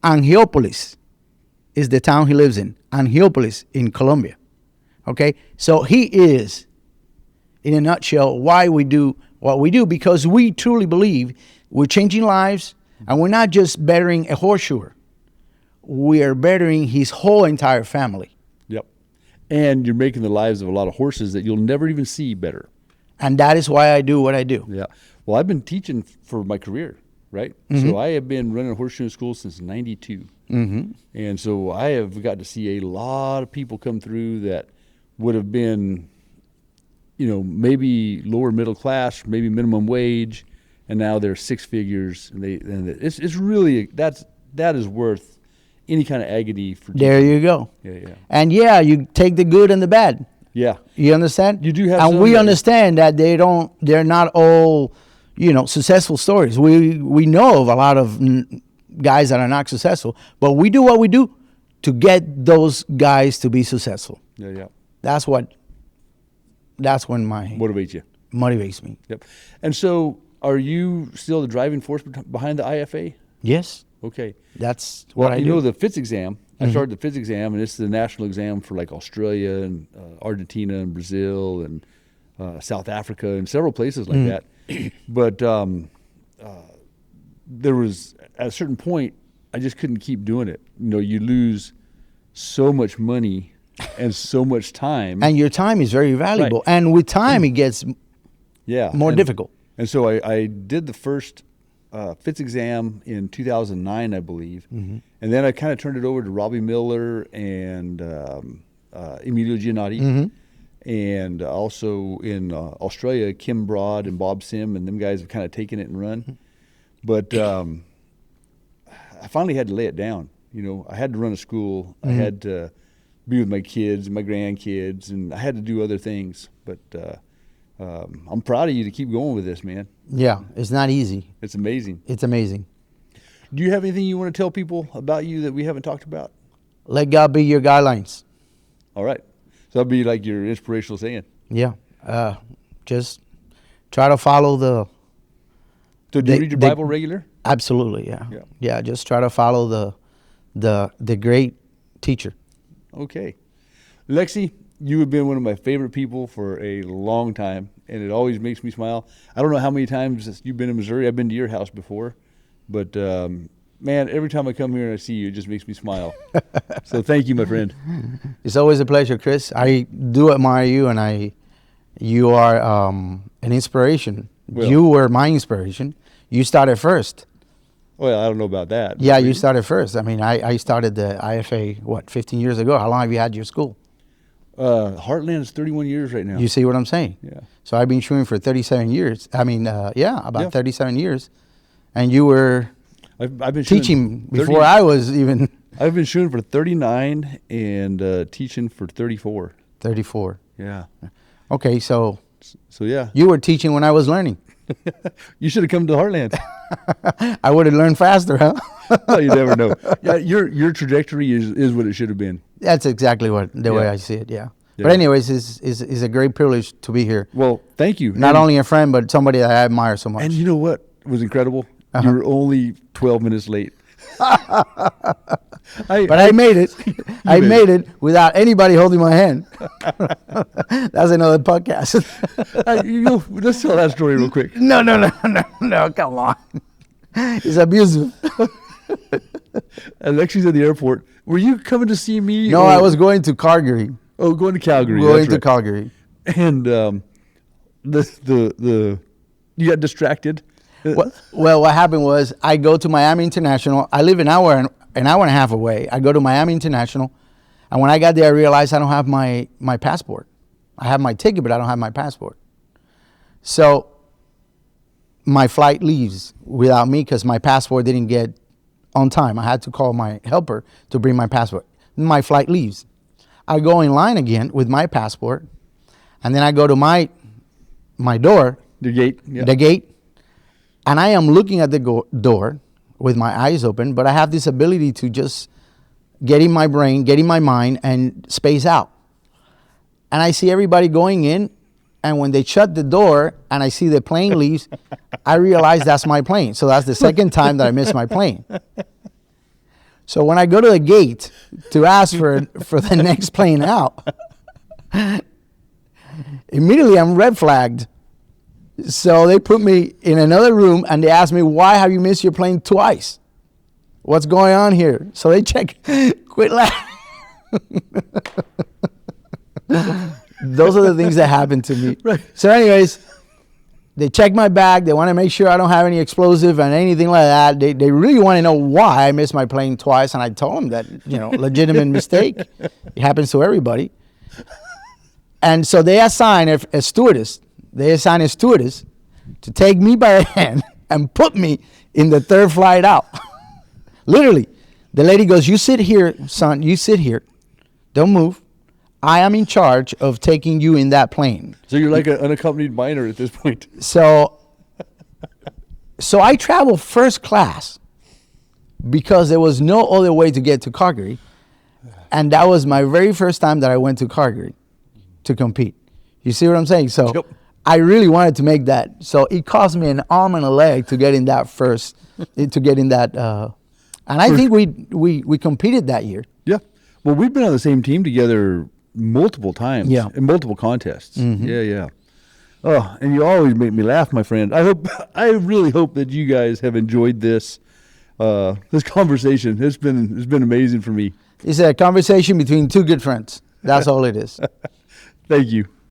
B: Angiopolis is the town he lives in. Angiopolis in Colombia. Okay? So he is, in a nutshell, why we do what we do, because we truly believe we're changing lives, and we're not just bettering a horseshoer. We are bettering his whole entire family.
A: Yep. And you're making the lives of a lot of horses that you'll never even see better.
B: And that is why I do what I do.
A: Yeah. Well, I've been teaching for my career, right?
B: Mm-hmm.
A: So I have been running a horseshoe school since '92.
B: Mm-hmm.
A: And so I have got to see a lot of people come through that would have been, you know, maybe lower middle class, maybe minimum wage, and now they're 6 figures. And it's really, that is worth any kind of agony for teaching.
B: There you go.
A: Yeah.
B: And yeah, you take the good and the bad.
A: Yeah.
B: You understand?
A: You do have
B: and
A: some
B: we
A: that-
B: understand that they're not all, you know, successful stories. We know of a lot of guys that are not successful, but we do what we do to get those guys to be successful.
A: Yeah.
B: That's when motivates me.
A: Yep. And so are you still the driving force behind the IFA?
B: Yes.
A: Okay.
B: That's what I do.
A: You know, the FITS exam, I started the FITS exam, and it's the national exam for like Australia and Argentina and Brazil and South Africa and several places like that. But there was, at a certain point, I just couldn't keep doing it. You know, you lose so much money and so much time.
B: And your time is very valuable.
A: Right.
B: And with time, it gets more difficult.
A: And so I did the first FITS exam in 2009, I believe. Mm-hmm. And then I kind of turned it over to Robbie Miller and Emilio Giannotti. Mm-hmm. And also in Australia, Kim Broad and Bob Sim and them guys have kind of taken it and run. But I finally had to lay it down. You know, I had to run a school. Mm-hmm. I had to be with my kids and my grandkids, and I had to do other things. But I'm proud of you to keep going with this, man.
B: Yeah, it's not easy.
A: It's amazing.
B: It's amazing.
A: Do you have anything you want to tell people about you that we haven't talked about?
B: Let God be your guidelines.
A: All right. So that'd be like your inspirational saying.
B: Yeah. Just try to follow the...
A: So do you read your Bible regular?
B: Absolutely, yeah. Yeah, just try to follow the great teacher.
A: Okay. Lexi, you have been one of my favorite people for a long time, and it always makes me smile. I don't know how many times you've been in Missouri. I've been to your house before. But, man, every time I come here and I see you, it just makes me smile. So thank you, my friend.
B: It's always a pleasure, Chris. I do admire you, and you are an inspiration. Well, you were my inspiration. You started first.
A: Well, I don't know about that.
B: Yeah, you started first. I mean, I started the IFA, 15 years ago? How long have you had your school?
A: Heartland is 31 years right now.
B: You see what I'm saying?
A: Yeah.
B: So I've been shooting for 37 years. I mean, 37 years. And you were
A: I've been
B: teaching before I was even...
A: I've been shooting for 39 and teaching for 34.
B: 34.
A: Yeah.
B: Okay, so
A: yeah.
B: You were teaching when I was learning.
A: You should have come to Heartland.
B: I would have learned faster, huh?
A: Well, you never know. Yeah, your trajectory is what it should have been.
B: That's exactly the way I see it. Yeah. But anyways, it's a great privilege to be here.
A: Well, thank you.
B: Not only a friend, but somebody that I admire so much.
A: And you know what was incredible? You were only 12 minutes late.
B: But I made it. I made it without anybody holding my hand. That's another podcast.
A: Let's tell that story real quick.
B: No, come on. It's abusive.
A: Alexi's at the airport. Were you coming to see me?
B: No, I was going to Calgary.
A: Oh, going to Calgary.
B: Going to Calgary.
A: And the you got distracted.
B: Well, what happened was I go to Miami International. I live an hour and a half away. I go to Miami International, and when I got there, I realized I don't have my passport. I have my ticket, but I don't have my passport. So my flight leaves without me because my passport didn't get on time. I had to call my helper to bring my passport. My flight leaves. I go in line again with my passport, and then I go to my door.
A: The gate. Yeah.
B: The gate. And I am looking at the door with my eyes open, but I have this ability to just get in my brain, get in my mind, and space out. And I see everybody going in, and when they shut the door and I see the plane leaves, I realize that's my plane. So that's the second time that I missed my plane. So when I go to the gate to ask for the next plane out, immediately I'm red flagged. So they put me in another room and they asked me, why have you missed your plane twice? What's going on here? So they check, quit laughing. Those are the things that happen to me.
A: Right.
B: So anyways, they check my bag. They want to make sure I don't have any explosive and anything like that. They really want to know why I missed my plane twice. And I told them that, legitimate mistake. It happens to everybody. And so they assign a stewardess. They assign a stewardess to take me by the hand and put me in the third flight out. Literally. The lady goes, you sit here, son. You sit here. Don't move. I am in charge of taking you in that plane.
A: So you're like an unaccompanied minor at this point.
B: So I travel first class because there was no other way to get to Calgary. And that was my very first time that I went to Calgary to compete. You see what I'm saying? So yep. I really wanted to make that. So it cost me an arm and a leg to get in that and I think we competed that year.
A: Yeah. Well, we've been on the same team together multiple times.
B: Yeah.
A: In multiple contests.
B: Mm-hmm.
A: Yeah. Oh, and you always make me laugh, my friend. I really hope that you guys have enjoyed this conversation. It's been amazing for me.
B: It's a conversation between two good friends. That's all it is.
A: Thank you.